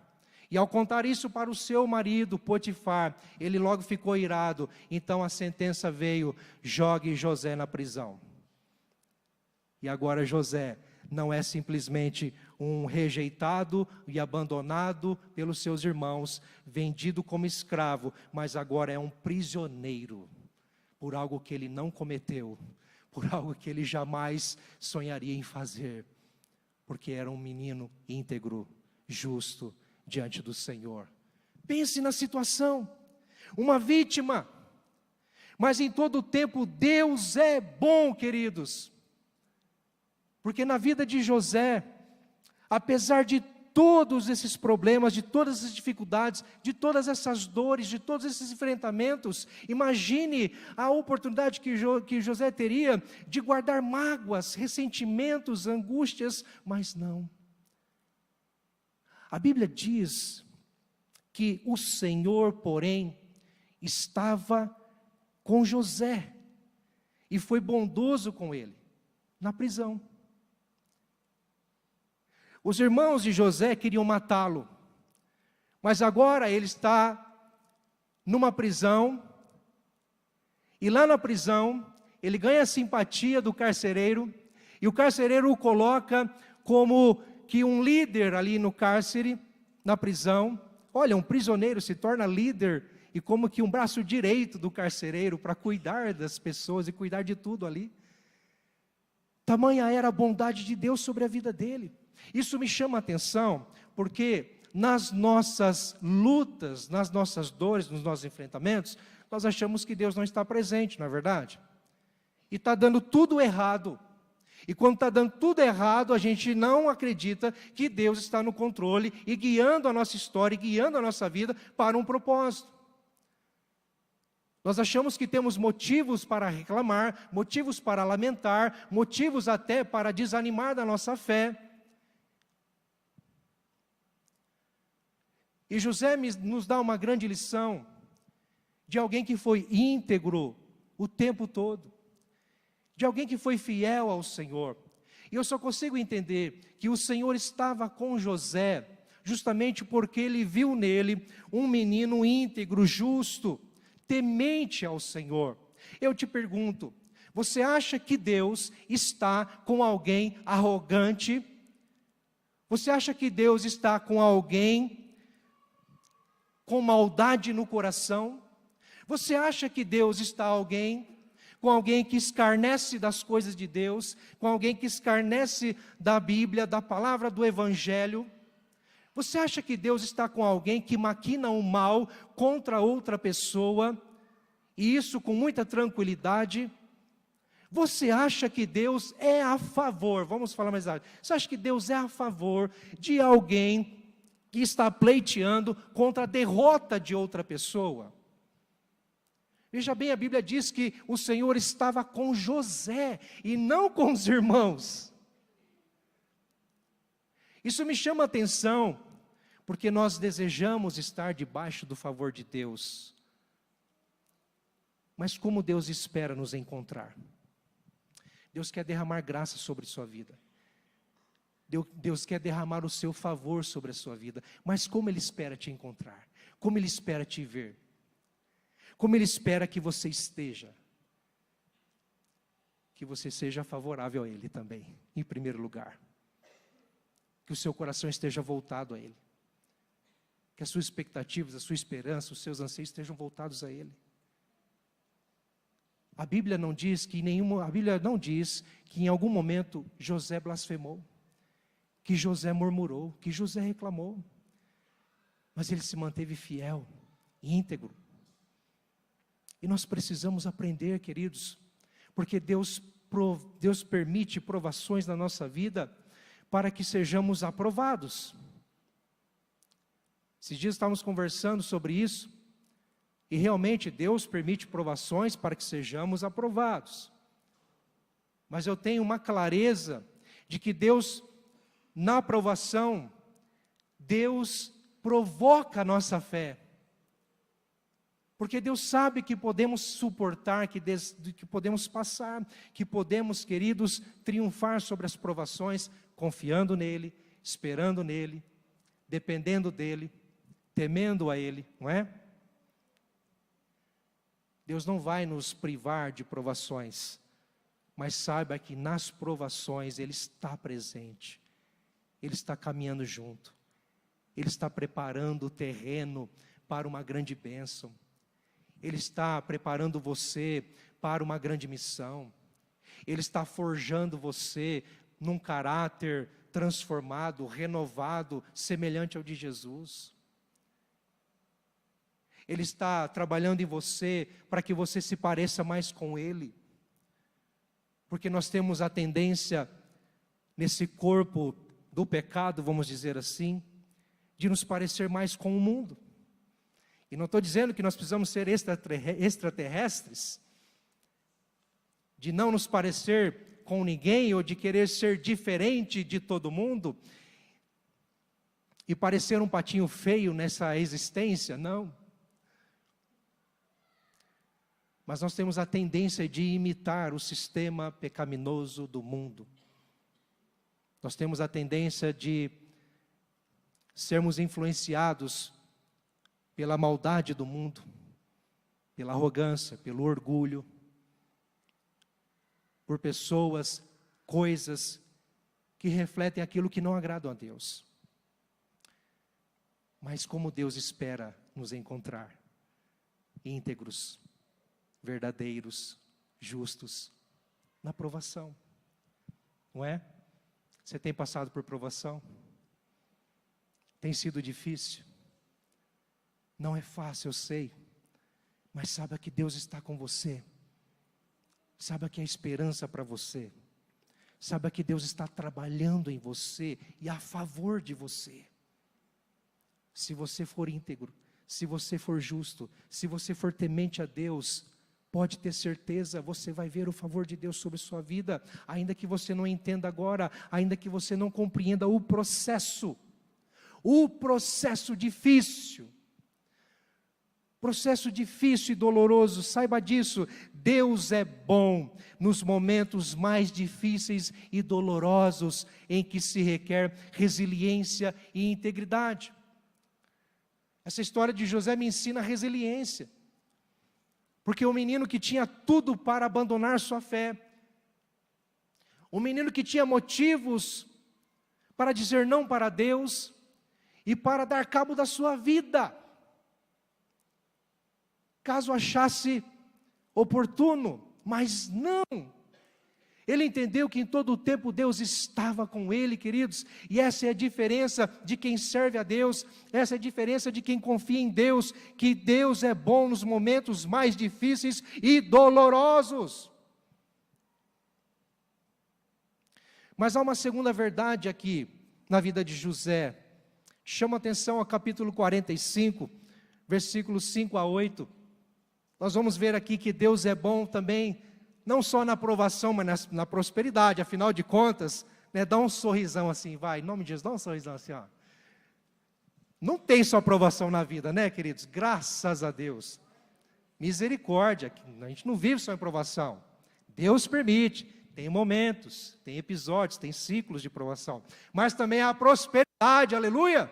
E ao contar isso para o seu marido, Potifar, ele logo ficou irado. Então a sentença veio: jogue José na prisão. E agora José não é simplesmente um rejeitado e abandonado pelos seus irmãos, vendido como escravo, mas agora é um prisioneiro, por algo que ele não cometeu, por algo que ele jamais sonharia em fazer, porque era um menino íntegro, justo, diante do Senhor. Pense na situação, uma vítima, mas em todo o tempo Deus é bom, queridos, porque na vida de José, apesar de todos esses problemas, de todas essas dificuldades, de todas essas dores, de todos esses enfrentamentos, imagine a oportunidade que José teria de guardar mágoas, ressentimentos, angústias, mas não. A Bíblia diz que o Senhor, porém, estava com José e foi bondoso com ele na prisão. Os irmãos de José queriam matá-lo, mas agora ele está numa prisão, e lá na prisão ele ganha a simpatia do carcereiro, e o carcereiro o coloca como que um líder ali no cárcere, na prisão. Olha, um prisioneiro se torna líder e como que um braço direito do carcereiro para cuidar das pessoas e cuidar de tudo ali. Tamanha era a bondade de Deus sobre a vida dele. Isso me chama a atenção, porque nas nossas lutas, nas nossas dores, nos nossos enfrentamentos, nós achamos que Deus não está presente, não é verdade? E está dando tudo errado. E quando está dando tudo errado, a gente não acredita que Deus está no controle e guiando a nossa história, e guiando a nossa vida para um propósito. Nós achamos que temos motivos para reclamar, motivos para lamentar, motivos até para desanimar da nossa fé. E José nos dá uma grande lição de alguém que foi íntegro o tempo todo, de alguém que foi fiel ao Senhor. E eu só consigo entender que o Senhor estava com José, justamente porque ele viu nele um menino íntegro, justo, temente ao Senhor. Eu te pergunto, você acha que Deus está com alguém arrogante? Você acha que Deus está com alguém com maldade no coração? Você acha que Deus está com alguém que escarnece das coisas de Deus, com alguém que escarnece da Bíblia, da palavra do Evangelho? Você acha que Deus está com alguém que maquina o mal contra outra pessoa, e isso com muita tranquilidade? Você acha que Deus é a favor, vamos falar mais alto, você acha que Deus é a favor de alguém que está pleiteando contra a derrota de outra pessoa? Veja bem, a Bíblia diz que o Senhor estava com José e não com os irmãos. Isso me chama a atenção, porque nós desejamos estar debaixo do favor de Deus. Mas como Deus espera nos encontrar? Deus quer derramar graça sobre sua vida. Deus quer derramar o seu favor sobre a sua vida. Mas como Ele espera te encontrar? Como Ele espera te ver? Como Ele espera que você esteja? Que você seja favorável a Ele também, em primeiro lugar. Que o seu coração esteja voltado a Ele. Que as suas expectativas, a sua esperança, os seus anseios estejam voltados a Ele. A Bíblia não diz que em algum momento José blasfemou, que José murmurou, que José reclamou. Mas ele se manteve fiel, íntegro. E nós precisamos aprender, queridos, porque Deus permite provações na nossa vida para que sejamos aprovados. Esses dias estávamos conversando sobre isso, e realmente Deus permite provações para que sejamos aprovados. Mas eu tenho uma clareza de que Deus, na aprovação, Deus provoca a nossa fé. Porque Deus sabe que podemos suportar, que podemos passar, que podemos, queridos, triunfar sobre as provações, confiando nele, esperando nele, dependendo dele, temendo a ele, não é? Deus não vai nos privar de provações, mas saiba que nas provações Ele está presente, Ele está caminhando junto, Ele está preparando o terreno para uma grande bênção, Ele está preparando você para uma grande missão, Ele está forjando você num caráter transformado, renovado, semelhante ao de Jesus. Ele está trabalhando em você para que você se pareça mais com Ele. Porque nós temos a tendência, nesse corpo do pecado, vamos dizer assim, de nos parecer mais com o mundo. E não estou dizendo que nós precisamos ser extraterrestres, de não nos parecer com ninguém, ou de querer ser diferente de todo mundo, e parecer um patinho feio nessa existência, não. Mas nós temos a tendência de imitar o sistema pecaminoso do mundo. Nós temos a tendência de sermos influenciados pela maldade do mundo, pela arrogância, pelo orgulho, por pessoas, coisas que refletem aquilo que não agradam a Deus. Mas como Deus espera nos encontrar? Íntegros, verdadeiros, justos, na provação, não é? Você tem passado por provação? Tem sido difícil? Não é fácil, eu sei, mas saiba que Deus está com você, saiba que há esperança para você, saiba que Deus está trabalhando em você e a favor de você. Se você for íntegro, se você for justo, se você for temente a Deus, pode ter certeza, você vai ver o favor de Deus sobre sua vida, ainda que você não entenda agora, ainda que você não compreenda o processo difícil. Processo difícil e doloroso, saiba disso. Deus é bom nos momentos mais difíceis e dolorosos em que se requer resiliência e integridade. Essa história de José me ensina resiliência. Porque o menino que tinha tudo para abandonar sua fé, o menino que tinha motivos para dizer não para Deus e para dar cabo da sua vida, caso achasse oportuno, mas não. Ele entendeu que em todo o tempo Deus estava com ele, queridos, e essa é a diferença de quem serve a Deus, essa é a diferença de quem confia em Deus, que Deus é bom nos momentos mais difíceis e dolorosos. Mas há uma segunda verdade aqui na vida de José. Chama atenção ao capítulo 45, versículos 5 a 8. Nós vamos ver aqui que Deus é bom também, não só na provação, mas na prosperidade. Afinal de contas, né, dá um sorrisão assim, vai, em nome de Jesus, dá um sorrisão assim, ó. Não tem só provação na vida, né, queridos? Graças a Deus. Misericórdia, a gente não vive só em provação. Deus permite, tem momentos, tem episódios, tem ciclos de provação. Mas também há prosperidade, aleluia.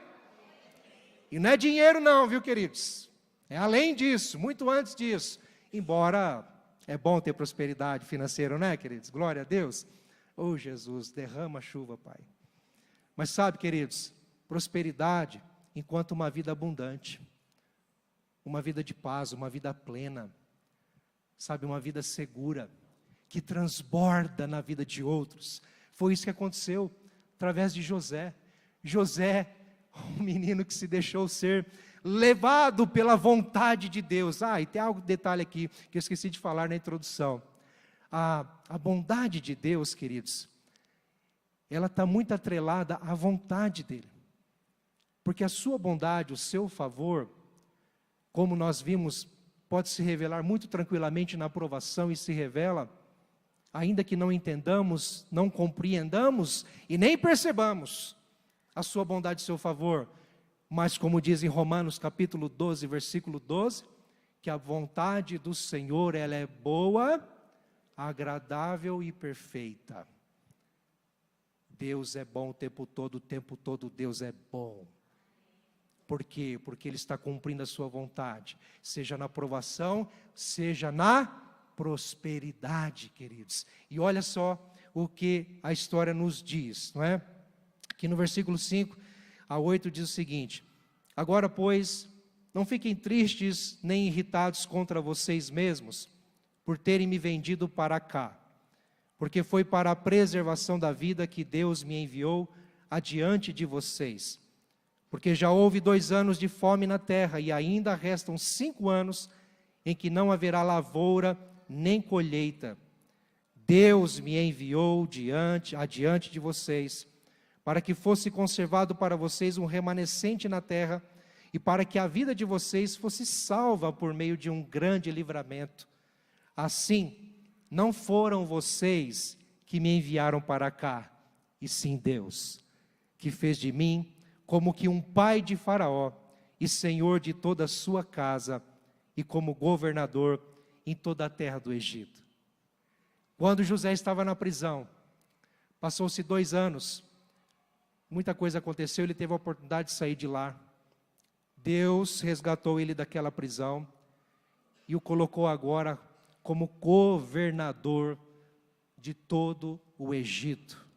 E não é dinheiro não, viu, queridos? É além disso, muito antes disso. Embora é bom ter prosperidade financeira, não é, queridos? Glória a Deus. Oh, Jesus, derrama a chuva, Pai. Mas sabe, queridos, prosperidade enquanto uma vida abundante, uma vida de paz, uma vida plena, sabe, uma vida segura, que transborda na vida de outros. Foi isso que aconteceu através de José. José, um menino que se deixou ser levado pela vontade de Deus. E tem algo, detalhe aqui, que eu esqueci de falar na introdução. A bondade de Deus, queridos, ela está muito atrelada à vontade dEle. Porque a sua bondade, o seu favor, como nós vimos, pode se revelar muito tranquilamente na aprovação e se revela, ainda que não entendamos, não compreendamos e nem percebamos a sua bondade e seu favor. Mas como diz em Romanos capítulo 12, versículo 12, que a vontade do Senhor, ela é boa, agradável e perfeita. Deus é bom o tempo todo Deus é bom. Por quê? Porque Ele está cumprindo a sua vontade, seja na aprovação, seja na prosperidade, queridos. E olha só o que a história nos diz, não é? Aqui no versículo 5 a 8 diz o seguinte: agora, pois, não fiquem tristes nem irritados contra vocês mesmos, por terem me vendido para cá, porque foi para a preservação da vida que Deus me enviou adiante de vocês. Porque já houve 2 anos de fome na terra, e ainda restam 5 anos em que não haverá lavoura nem colheita. Deus me enviou adiante de vocês, para que fosse conservado para vocês um remanescente na terra, e para que a vida de vocês fosse salva por meio de um grande livramento. Assim, não foram vocês que me enviaram para cá, e sim Deus, que fez de mim como que um pai de Faraó, e senhor de toda a sua casa, e como governador em toda a terra do Egito. Quando José estava na prisão, passou-se 2 anos, muita coisa aconteceu, ele teve a oportunidade de sair de lá. Deus resgatou ele daquela prisão e o colocou agora como governador de todo o Egito.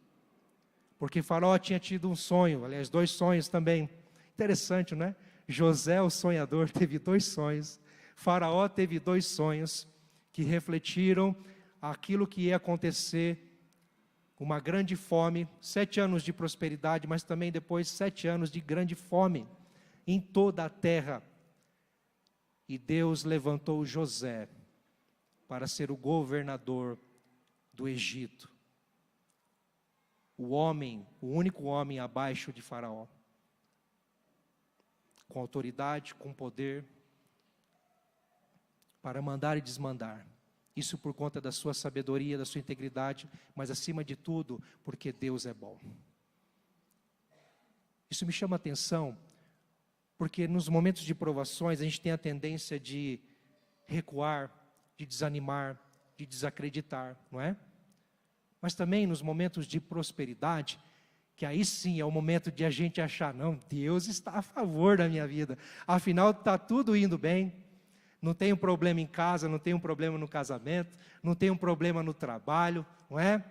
Porque Faraó tinha tido um sonho, aliás, 2 sonhos também. Interessante, não é? José, o sonhador, teve 2 sonhos. Faraó teve 2 sonhos que refletiram aquilo que ia acontecer. Uma grande fome, 7 anos de prosperidade, mas também depois 7 anos de grande fome em toda a terra. E Deus levantou José para ser o governador do Egito. O único homem abaixo de Faraó. Com autoridade, com poder, para mandar e desmandar. Isso por conta da sua sabedoria, da sua integridade, mas acima de tudo, porque Deus é bom. Isso me chama a atenção, Porque nos momentos de provações a gente tem a tendência de recuar, de desanimar, de desacreditar, não é? Mas também nos momentos de prosperidade, que aí sim é o momento de a gente achar, não, Deus está a favor da minha vida, afinal está tudo indo bem, não tem um problema em casa, não tem um problema no casamento, não tem um problema no trabalho, não é?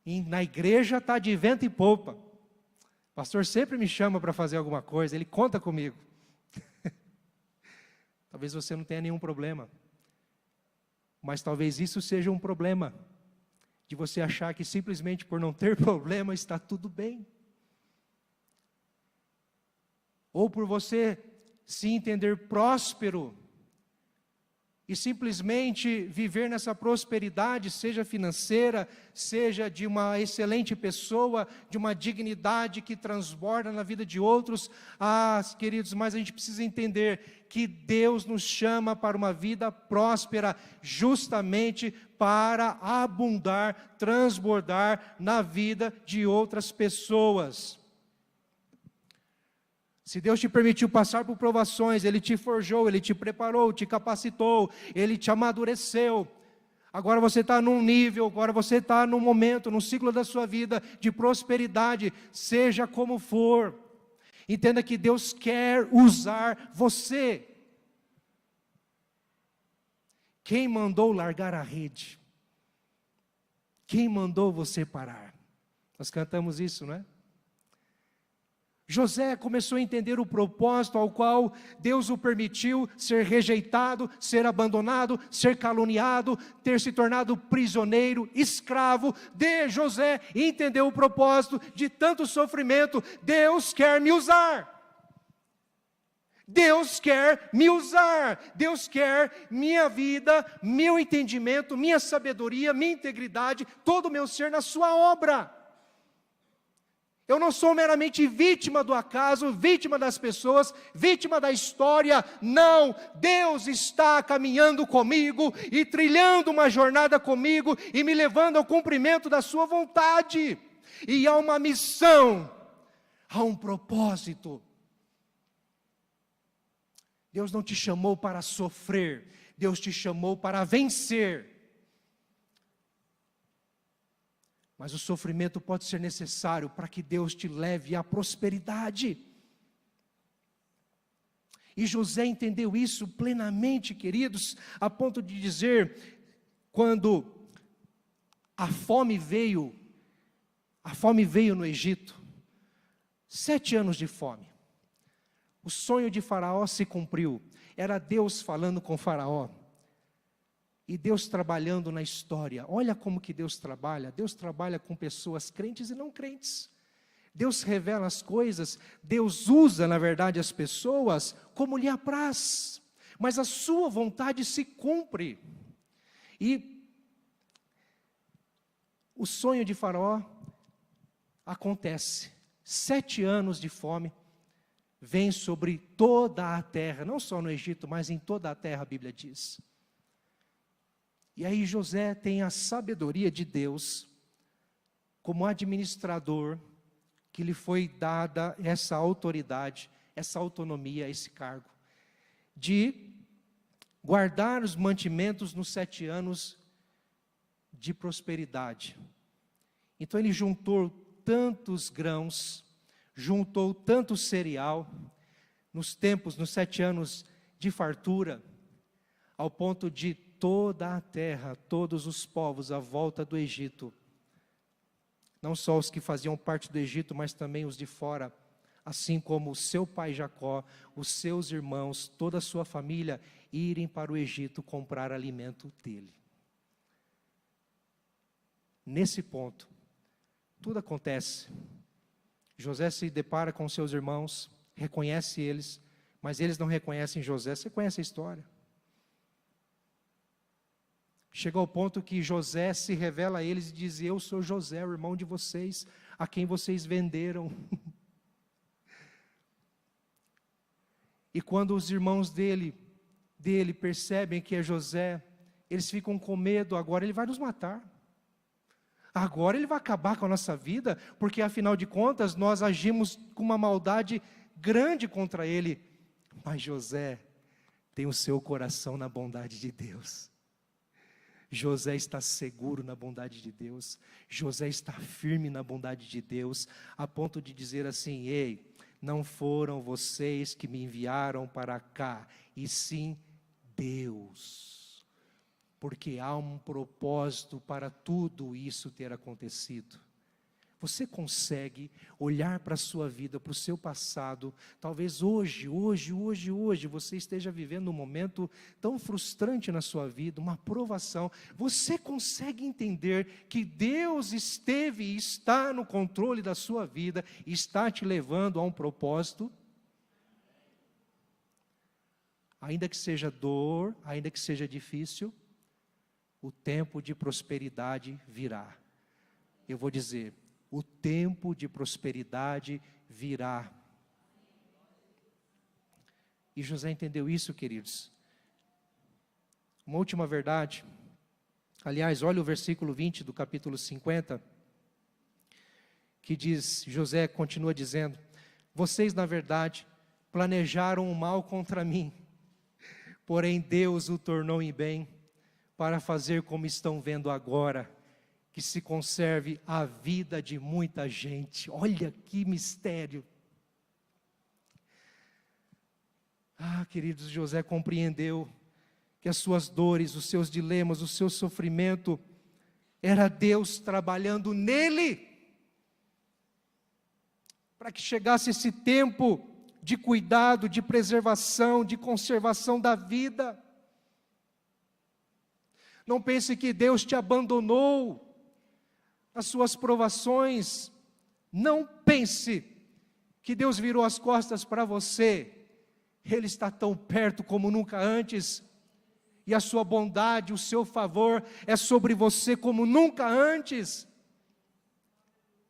E na igreja está de vento e polpa, o pastor sempre me chama para fazer alguma coisa, ele conta comigo. Talvez você não tenha nenhum problema, mas talvez isso seja um problema, de você achar que simplesmente por não ter problema está tudo bem. Ou por você se entender próspero e simplesmente viver nessa prosperidade, seja financeira, seja de uma excelente pessoa, de uma dignidade que transborda na vida de outros. Queridos, mas a gente precisa entender que Deus nos chama para uma vida próspera, justamente para abundar, transbordar na vida de outras pessoas. Se Deus te permitiu passar por provações, Ele te forjou, Ele te preparou, te capacitou, Ele te amadureceu. Agora você está num nível, agora você está num momento, num ciclo da sua vida de prosperidade, seja como for. Entenda que Deus quer usar você. Quem mandou largar a rede? Quem mandou você parar? Nós cantamos isso, não é? José começou a entender o propósito ao qual Deus o permitiu ser rejeitado, ser abandonado, ser caluniado, ter se tornado prisioneiro, escravo de José, e entendeu o propósito de tanto sofrimento. Deus quer me usar. Deus quer me usar. Deus quer minha vida, meu entendimento, minha sabedoria, minha integridade, todo o meu ser na sua obra. Eu não sou meramente vítima do acaso, vítima das pessoas, vítima da história. Não, Deus está caminhando comigo e trilhando uma jornada comigo e me levando ao cumprimento da sua vontade. E há uma missão, há um propósito. Deus não te chamou para sofrer, Deus te chamou para vencer. Mas o sofrimento pode ser necessário para que Deus te leve à prosperidade. E José entendeu isso plenamente, queridos, a ponto de dizer, quando a fome veio no Egito, 7 anos de fome. O sonho de Faraó se cumpriu, era Deus falando com Faraó. E Deus trabalhando na história. Olha como que Deus trabalha com pessoas crentes e não crentes. Deus revela as coisas, Deus usa na verdade as pessoas como lhe apraz, mas a sua vontade se cumpre. E o sonho de Faraó acontece, 7 anos de fome, vem sobre toda a terra, não só no Egito, mas em toda a terra, a Bíblia diz. E aí José tem a sabedoria de Deus, como administrador, que lhe foi dada essa autoridade, essa autonomia, esse cargo, de guardar os mantimentos nos 7 anos de prosperidade. Então ele juntou tantos grãos, juntou tanto cereal, nos 7 anos de fartura, ao ponto de toda a terra, todos os povos à volta do Egito, não só os que faziam parte do Egito, mas também os de fora, assim como o seu pai Jacó, os seus irmãos, toda a sua família, irem para o Egito comprar alimento dele. Nesse ponto, tudo acontece. José se depara com seus irmãos, reconhece eles, mas eles não reconhecem José. Você conhece a história? Chega ao ponto que José se revela a eles e diz: eu sou José, o irmão de vocês, a quem vocês venderam. E quando os irmãos dele percebem que é José, eles ficam com medo. Agora ele vai nos matar, agora ele vai acabar com a nossa vida, porque afinal de contas nós agimos com uma maldade grande contra ele. Mas José tem o seu coração na bondade de Deus. José está seguro na bondade de Deus. José está firme na bondade de Deus, a ponto de dizer assim: ei, não foram vocês que me enviaram para cá, e sim Deus. Porque há um propósito para tudo isso ter acontecido. Você consegue olhar para a sua vida, para o seu passado, talvez hoje você esteja vivendo um momento tão frustrante na sua vida, uma provação. Você consegue entender que Deus esteve e está no controle da sua vida, e está te levando a um propósito? Ainda que seja dor, ainda que seja difícil, o tempo de prosperidade virá. Eu vou dizer, o tempo de prosperidade virá. E José entendeu isso, queridos. Uma última verdade. Aliás, olha o versículo 20 do capítulo 50, que diz, José continua dizendo: vocês, na verdade, planejaram o mal contra mim, porém Deus o tornou em bem, para fazer como estão vendo agora, que se conserve a vida de muita gente. Olha que mistério. Queridos, José compreendeu que as suas dores, os seus dilemas, o seu sofrimento, era Deus trabalhando nele, para que chegasse esse tempo de cuidado, de preservação, de conservação da vida. Não pense que Deus te abandonou as suas provações. Não pense que Deus virou as costas para você. Ele está tão perto como nunca antes, e a sua bondade, o seu favor é sobre você como nunca antes.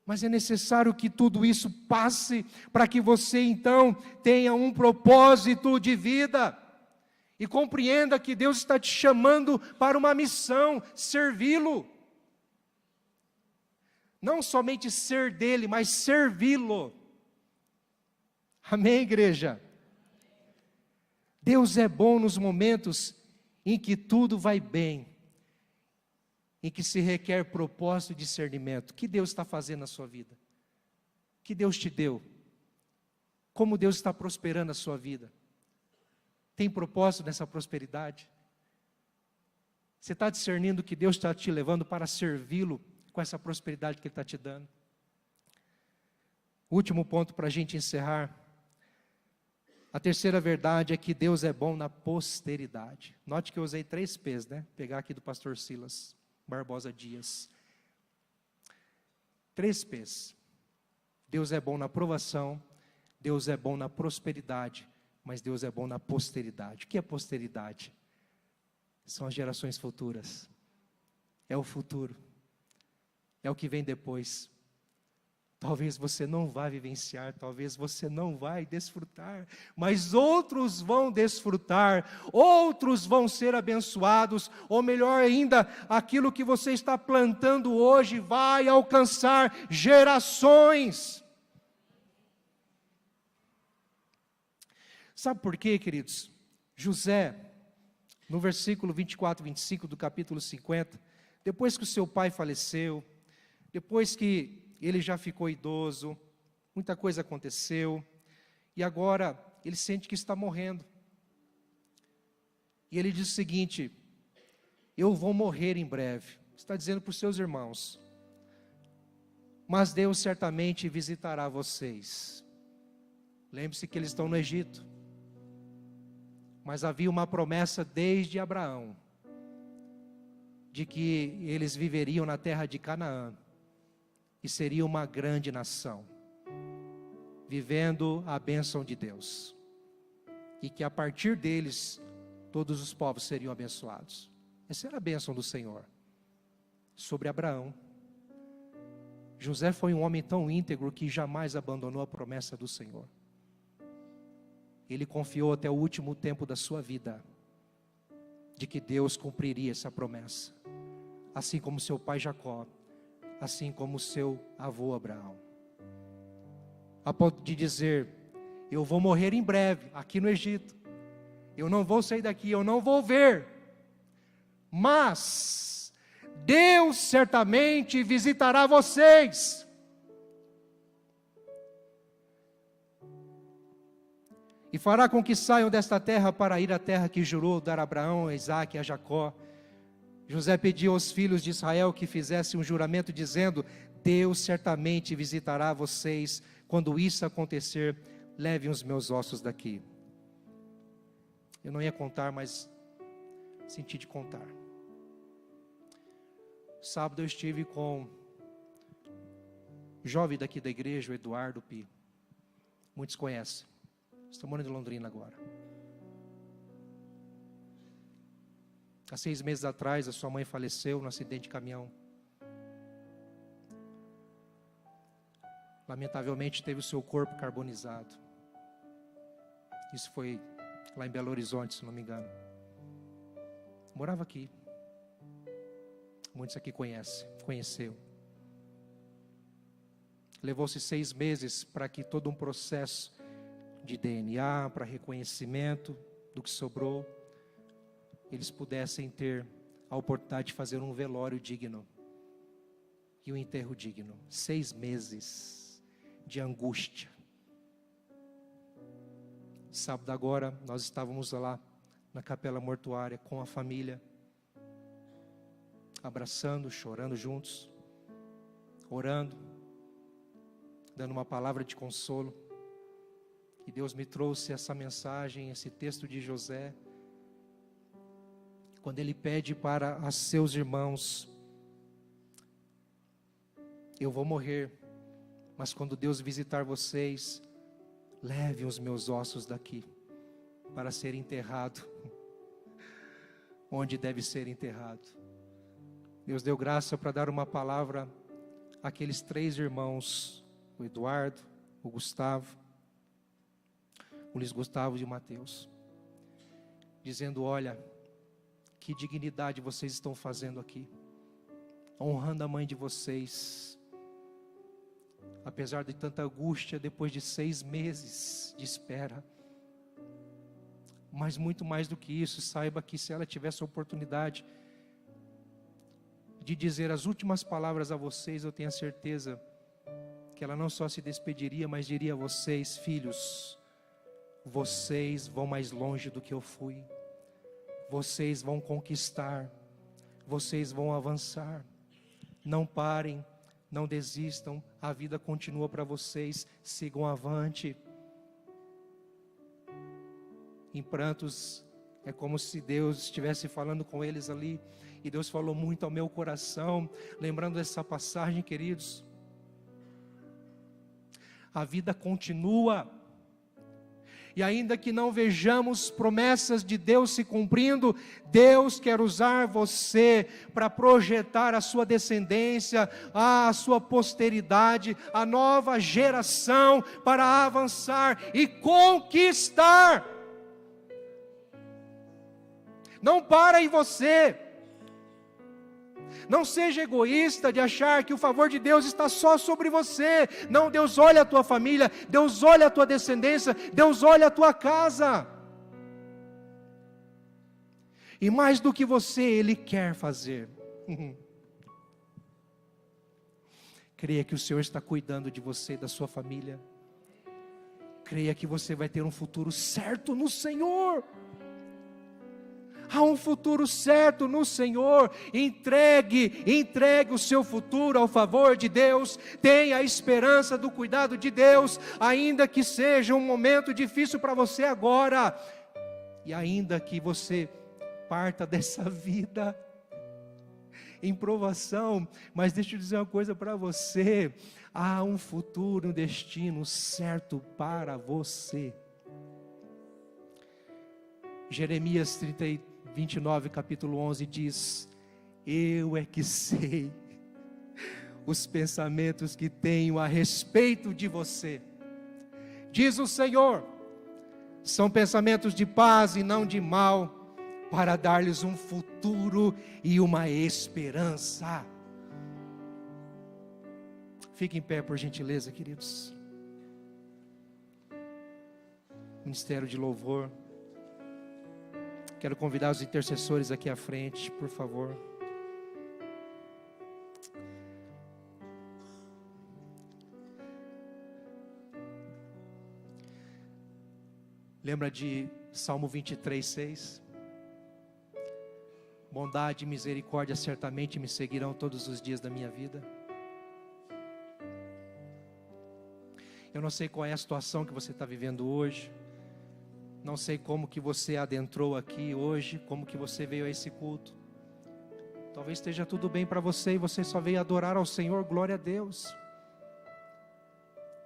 Mas é necessário que tudo isso passe, para que você então tenha um propósito de vida, e compreenda que Deus está te chamando para uma missão: servi-lo. Não somente ser dele, mas servi-lo. Amém, igreja? Deus é bom nos momentos em que tudo vai bem, em que se requer propósito e discernimento. O que Deus está fazendo na sua vida? O que Deus te deu? Como Deus está prosperando a sua vida? Tem propósito nessa prosperidade? Você está discernindo que Deus está te levando para servi-lo com essa prosperidade que Ele está te dando? Último ponto para a gente encerrar. A terceira verdade é que Deus é bom na posteridade. Note que eu usei 3 P's, né? Pegar aqui do pastor Silas Barbosa Dias. 3 P's. Deus é bom na provação, Deus é bom na prosperidade, mas Deus é bom na posteridade. O que é posteridade? São as gerações futuras. É o futuro. É o que vem depois. Talvez você não vá vivenciar, talvez você não vai desfrutar, mas outros vão desfrutar, outros vão ser abençoados, ou melhor ainda, aquilo que você está plantando hoje vai alcançar gerações. Sabe por quê, queridos? José, no versículo 24 e 25 do capítulo 50, depois que o seu pai faleceu, depois que ele já ficou idoso, muita coisa aconteceu, e agora ele sente que está morrendo. E ele diz o seguinte: eu vou morrer em breve. Está dizendo para os seus irmãos, mas Deus certamente visitará vocês. Lembre-se que eles estão no Egito, mas havia uma promessa desde Abraão, de que eles viveriam na terra de Canaã, e seria uma grande nação, vivendo a bênção de Deus, e que a partir deles, todos os povos seriam abençoados. Essa era a bênção do Senhor, sobre Abraão. José foi um homem tão íntegro, que jamais abandonou a promessa do Senhor. Ele confiou até o último tempo da sua vida, de que Deus cumpriria essa promessa, assim como seu pai Jacó, assim como seu avô Abraão. A ponto de dizer: eu vou morrer em breve, aqui no Egito. Eu não vou sair daqui, eu não vou ver. Mas Deus certamente visitará vocês. E fará com que saiam desta terra para ir à terra que jurou dar a Abraão, a Isaque e a Jacó. José pediu aos filhos de Israel que fizessem um juramento dizendo: Deus certamente visitará vocês. Quando isso acontecer, levem os meus ossos daqui. Eu não ia contar, mas senti de contar. Sábado eu estive com um jovem daqui da igreja, o Eduardo Pi. Muitos conhecem. Estou morando em Londrina agora. Há 6 meses atrás, a sua mãe faleceu num acidente de caminhão. Lamentavelmente, teve o seu corpo carbonizado. Isso foi lá em Belo Horizonte, se não me engano. Morava aqui. Muitos aqui conheceu. Levou-se 6 meses para que todo um processo de DNA, para reconhecimento do que sobrou, eles pudessem ter a oportunidade de fazer um velório digno e um enterro digno. 6 meses de angústia. Sábado agora nós estávamos lá na capela mortuária com a família, abraçando, chorando juntos, orando, dando uma palavra de consolo. E Deus me trouxe essa mensagem, esse texto de José, quando ele pede para os seus irmãos: eu vou morrer, mas quando Deus visitar vocês, levem os meus ossos daqui, para ser enterrado onde deve ser enterrado. Deus deu graça para dar uma palavra àqueles 3 irmãos, o Eduardo, o Gustavo, o Luiz Gustavo e o Mateus, dizendo: olha, que dignidade vocês estão fazendo aqui, honrando a mãe de vocês, apesar de tanta angústia, depois de 6 meses de espera. Mas muito mais do que isso, saiba que se ela tivesse a oportunidade de dizer as últimas palavras a vocês, eu tenho a certeza que ela não só se despediria, mas diria a vocês: filhos, vocês vão mais longe do que eu fui, vocês vão conquistar, vocês vão avançar, não parem, não desistam, a vida continua para vocês, sigam avante. Em prantos, é como se Deus estivesse falando com eles ali, e Deus falou muito ao meu coração, lembrando dessa passagem, queridos. A vida continua, e ainda que não vejamos promessas de Deus se cumprindo, Deus quer usar você para projetar a sua descendência, a sua posteridade, a nova geração, para avançar e conquistar. Não para em você. Não seja egoísta de achar que o favor de Deus está só sobre você. Não, Deus olha a tua família, Deus olha a tua descendência, Deus olha a tua casa. E mais do que você, Ele quer fazer. Creia que o Senhor está cuidando de você e da sua família. Creia que você vai ter um futuro certo no Senhor. Há um futuro certo no Senhor. Entregue o seu futuro ao favor de Deus. Tenha a esperança do cuidado de Deus, ainda que seja um momento difícil para você agora, e ainda que você parta dessa vida em provação. Mas deixa eu dizer uma coisa para você: há um futuro, um destino certo para você. Jeremias 29, capítulo 11 diz: eu é que sei os pensamentos que tenho a respeito de você, diz o Senhor, são pensamentos de paz e não de mal, para dar-lhes um futuro e uma esperança. Fique em pé, por gentileza, queridos. Ministério de Louvor. Quero convidar os intercessores aqui à frente, por favor. Lembra de Salmo 23:6? Bondade e misericórdia certamente me seguirão todos os dias da minha vida. Eu não sei qual é a situação que você está vivendo hoje. Não sei como que você adentrou aqui hoje, como que você veio a esse culto. Talvez esteja tudo bem para você e você só veio adorar ao Senhor, glória a Deus.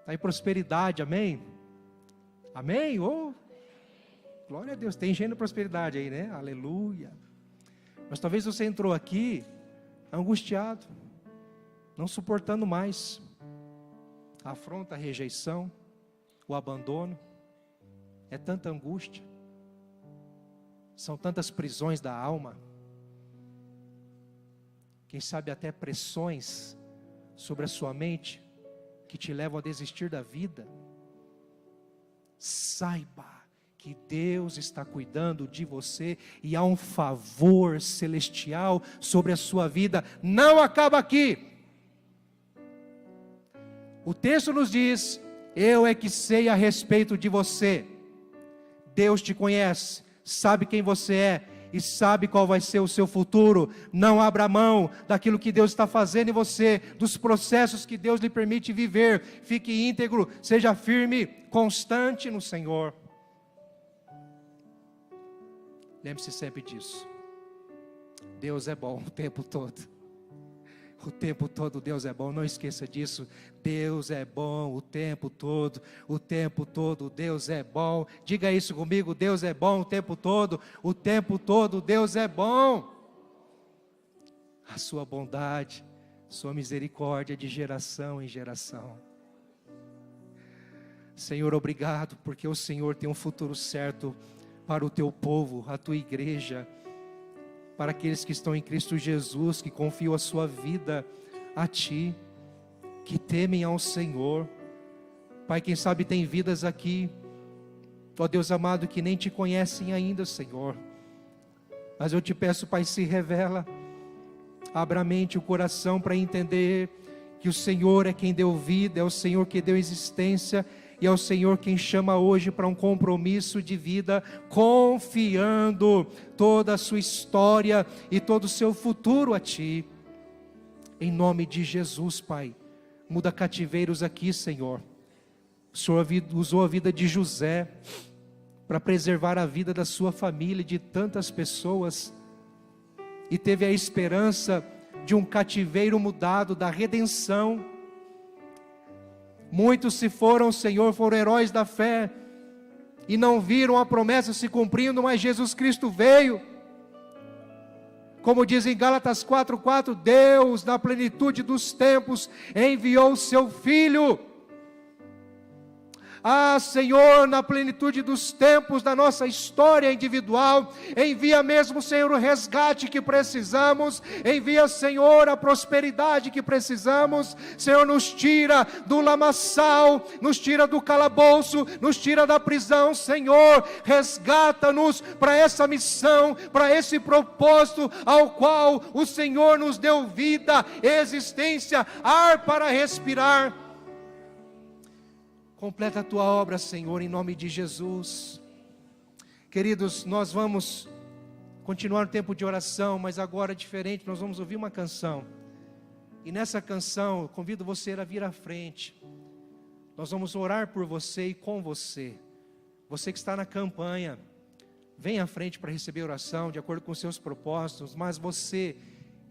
Está aí prosperidade, amém? Amém? Oh, glória a Deus, tem gente de prosperidade aí, né? Aleluia. Mas talvez você entrou aqui angustiado, não suportando mais a afronta, a rejeição, o abandono. É tanta angústia, são tantas prisões da alma, quem sabe até pressões sobre a sua mente, que te levam a desistir da vida. Saiba que Deus está cuidando de você, e há um favor celestial sobre a sua vida. Não acaba aqui. O texto nos diz: eu é que sei a respeito de você. Deus te conhece, sabe quem você é e sabe qual vai ser o seu futuro. Não abra mão daquilo que Deus está fazendo em você, dos processos que Deus lhe permite viver. Fique íntegro, seja firme, constante no Senhor. Lembre-se sempre disso. Deus é bom o tempo todo. O tempo todo Deus é bom, não esqueça disso. Deus é bom o tempo todo. O tempo todo Deus é bom. Diga isso comigo: Deus é bom o tempo todo. O tempo todo Deus é bom. A sua bondade, sua misericórdia de geração em geração. Senhor, obrigado, porque o Senhor tem um futuro certo para o teu povo, a tua igreja, para aqueles que estão em Cristo Jesus, que confiam a sua vida a Ti, que temem ao Senhor. Pai, quem sabe tem vidas aqui, ó Deus amado, que nem Te conhecem ainda, Senhor. Mas eu Te peço, Pai, se revela, abra a mente, o coração para entender que o Senhor é quem deu vida, é o Senhor que deu existência, e é o Senhor quem chama hoje para um compromisso de vida, confiando toda a sua história e todo o seu futuro a Ti. Em nome de Jesus, Pai, muda cativeiros aqui, Senhor. O Senhor usou a vida de José para preservar a vida da sua família e de tantas pessoas, e teve a esperança de um cativeiro mudado, da redenção. Muitos se foram, Senhor, foram heróis da fé, e não viram a promessa se cumprindo, mas Jesus Cristo veio. Como diz em Gálatas 4:4, Deus, na plenitude dos tempos, enviou o seu Filho. Ah, Senhor, na plenitude dos tempos da nossa história individual, envia mesmo, Senhor, o resgate que precisamos, envia, Senhor, a prosperidade que precisamos. Senhor, nos tira do lamaçal, nos tira do calabouço, nos tira da prisão, Senhor, resgata-nos para essa missão, para esse propósito ao qual o Senhor nos deu vida, existência, ar para respirar. Completa a Tua obra, Senhor, em nome de Jesus. Queridos, nós vamos continuar o tempo de oração, mas agora diferente, nós vamos ouvir uma canção. E nessa canção, eu convido você a vir à frente. Nós vamos orar por você e com você. Você que está na campanha, vem à frente para receber oração, de acordo com os seus propósitos. Mas você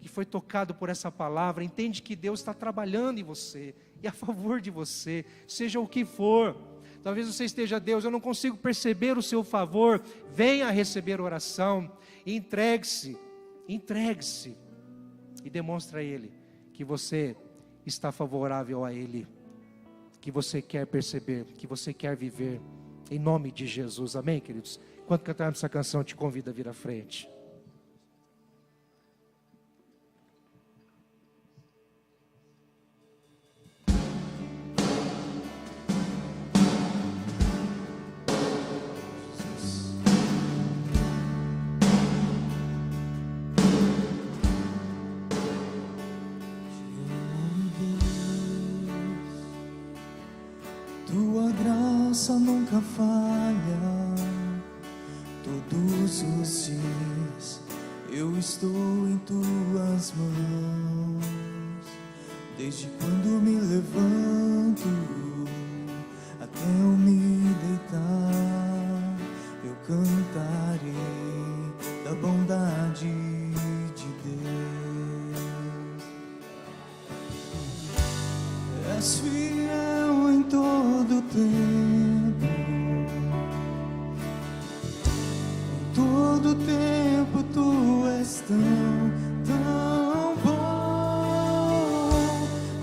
que foi tocado por essa palavra, entende que Deus está trabalhando em você e a favor de você, seja o que for. Talvez você esteja: Deus, eu não consigo perceber o seu favor. Venha receber oração, entregue-se e demonstre a Ele que você está favorável a Ele, que você quer perceber, que você quer viver, em nome de Jesus, amém, queridos? Enquanto cantarmos essa canção, eu te convido a vir à frente. força nunca falha. Todos os dias eu estou em tuas mãos. Desde quando me levanto até eu me deitar, eu cantarei da bondade de Deus. És fiel em todo tempo, em todo tempo tu és tão bom.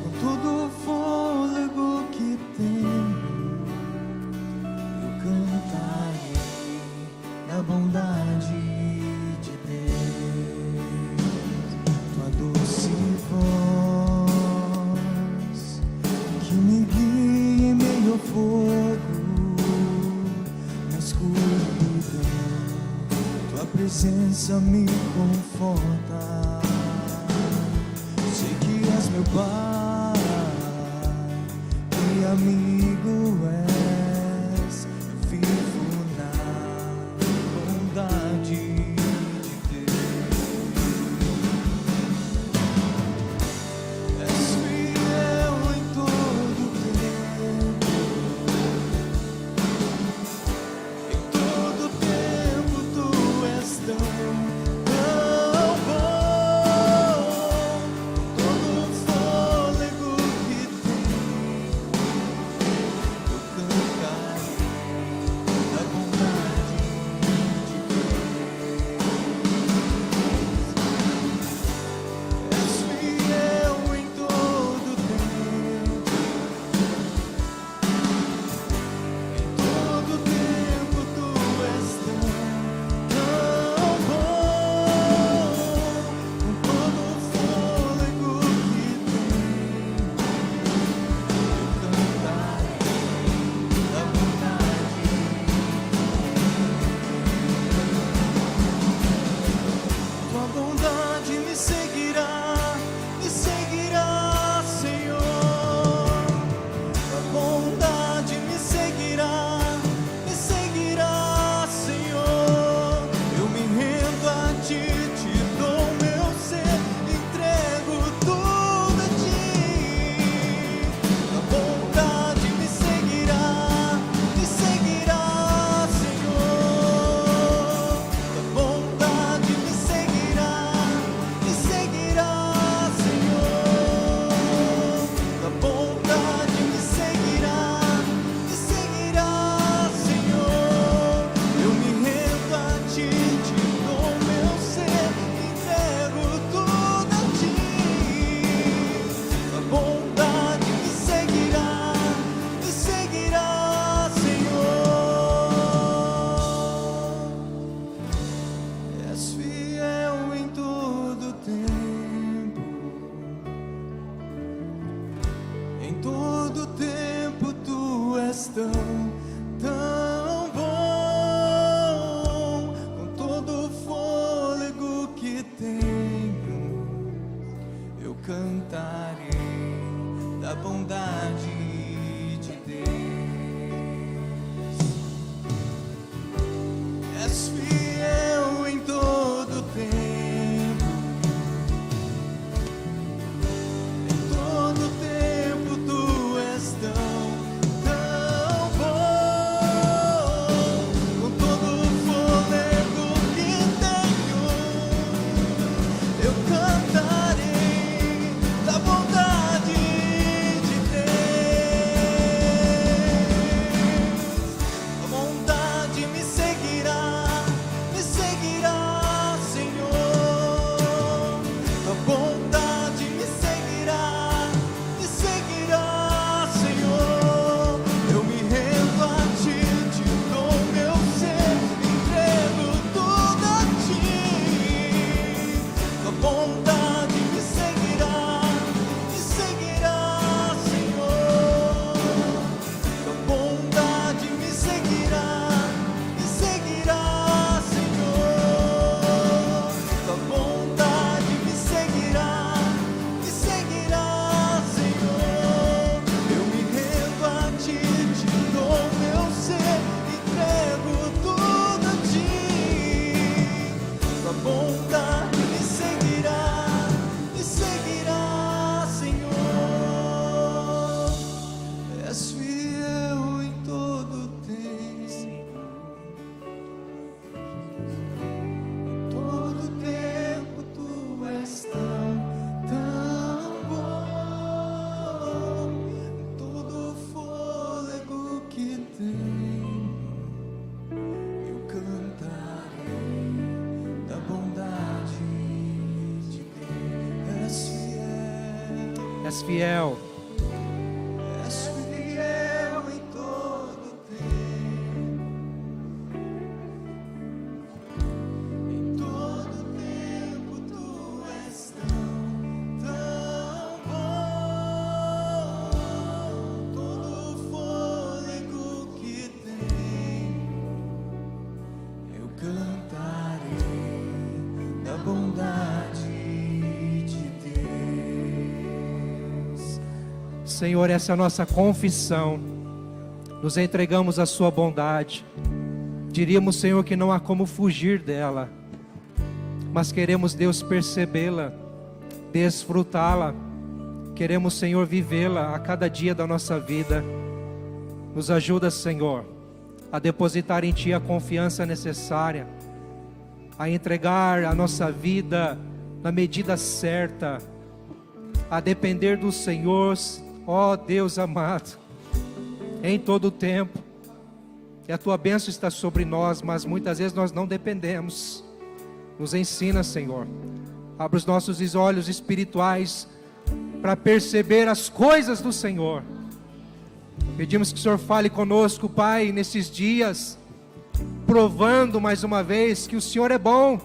Com todo o fôlego que tenho, eu cantarei da bondade de Deus. Tua doce voz que me guia em meio ao fogo, na escuridão, tua presença me conforta. Sei que és meu Pai e amigo és. Eu vivo na bondade de Deus. És fiel em todo tempo, em todo tempo tu és tão bom. Todo o fôlego que tenho, eu cantarei da bondade de Deus. És fiel em todo tempo, em todo tempo tu és tão bom. Com todo o fôlego que tenho, eu cantarei da bondade. Tua bondade me seguirá, Senhor. Tua bondade me seguirá, Senhor. Eu me rendo a ti, te dou meu ser, entrego tudo a ti. Tua bondade me seguirá, Senhor. Tua bondade me seguirá, Senhor. Tua bondade me seguirá, Senhor. Eu me rendo a ti, te dou meu ser, entrego tudo a ti. Tua bondade me seguirá, Senhor. És fiel em todo tempo, em todo tempo tu és tão bom. Com todo o fôlego que tenho, eu cantarei da bondade de Deus. És fiel em todo tempo, em todo tempo tu és tão bom. Com todo o fôlego que tenho, eu cantarei da bondade de Deus. És fiel. És fiel em todo tempo. Em todo tempo tu és tão bom. Todo fôlego que tenho, eu cantarei da bondade de Deus. Senhor, essa é a nossa confissão. Nos entregamos à sua bondade. Diríamos, Senhor, que não há como fugir dela, mas queremos, Deus, percebê-la, desfrutá-la. Queremos, Senhor, vivê-la a cada dia da nossa vida. Nos ajuda, Senhor, a depositar em Ti a confiança necessária, a entregar a nossa vida na medida certa, a depender do Senhor, ó Deus amado, em todo o tempo. E a Tua bênção está sobre nós, mas muitas vezes nós não dependemos. Nos ensina, Senhor. Abre os nossos olhos espirituais para perceber as coisas do Senhor. Pedimos que o Senhor fale conosco, Pai, nesses dias, provando mais uma vez que o Senhor é bom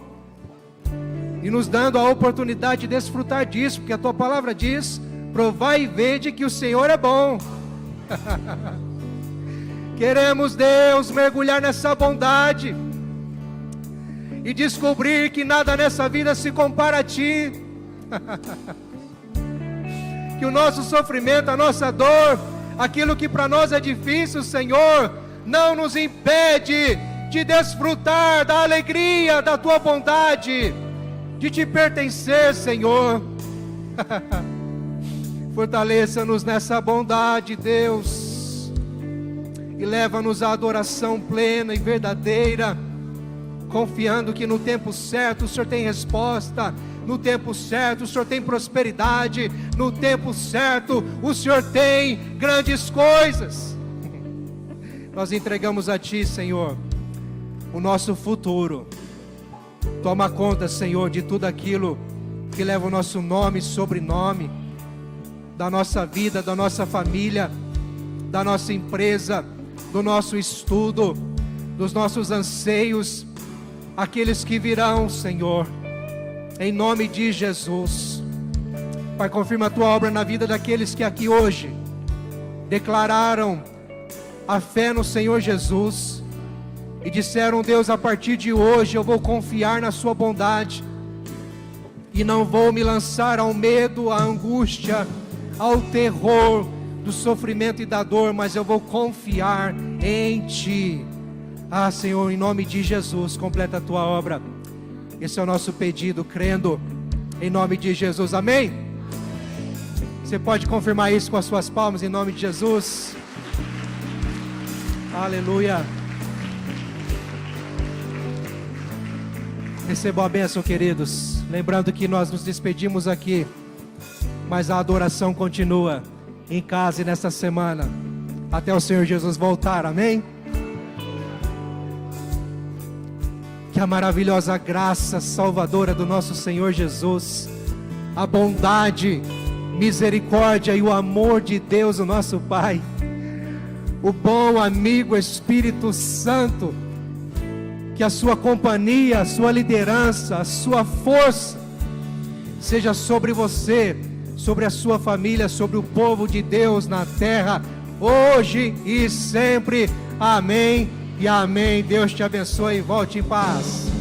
e nos dando a oportunidade de desfrutar disso, porque a Tua palavra diz: provai e vede que o Senhor é bom. Queremos, Deus, mergulhar nessa bondade e descobrir que nada nessa vida se compara a Ti. Que o nosso sofrimento, a nossa dor, aquilo que para nós é difícil, Senhor, não nos impede de desfrutar da alegria da Tua bondade, de Te pertencer, Senhor. Fortaleça-nos nessa bondade, Deus, e leva-nos à adoração plena e verdadeira, confiando que no tempo certo o Senhor tem resposta, no tempo certo o Senhor tem prosperidade, no tempo certo o Senhor tem grandes coisas. Nós entregamos a Ti, Senhor, o nosso futuro. Toma conta, Senhor, de tudo aquilo que leva o nosso nome e sobrenome, da nossa vida, da nossa família, da nossa empresa, do nosso estudo, dos nossos anseios, aqueles que virão, Senhor, em nome de Jesus. Pai, confirma a Tua obra na vida daqueles que aqui hoje declararam a fé no Senhor Jesus e disseram: Deus, a partir de hoje eu vou confiar na Sua bondade e não vou me lançar ao medo, à angústia, ao terror do sofrimento e da dor, mas eu vou confiar em Ti. Ah, Senhor, em nome de Jesus, completa a Tua obra. Esse é o nosso pedido, crendo em nome de Jesus, amém? Você pode confirmar isso com as suas palmas, em nome de Jesus. Aleluia. Recebam a bênção, queridos. Lembrando que nós nos despedimos aqui, mas a adoração continua em casa e nesta semana, até o Senhor Jesus voltar, amém? Que a maravilhosa graça salvadora do nosso Senhor Jesus, a bondade, misericórdia e o amor de Deus, o nosso Pai, o bom amigo Espírito Santo, que a sua companhia, a sua liderança, a sua força seja sobre você, sobre a sua família, sobre o povo de Deus na terra, hoje e sempre. Amém e amém. Deus te abençoe e volte em paz.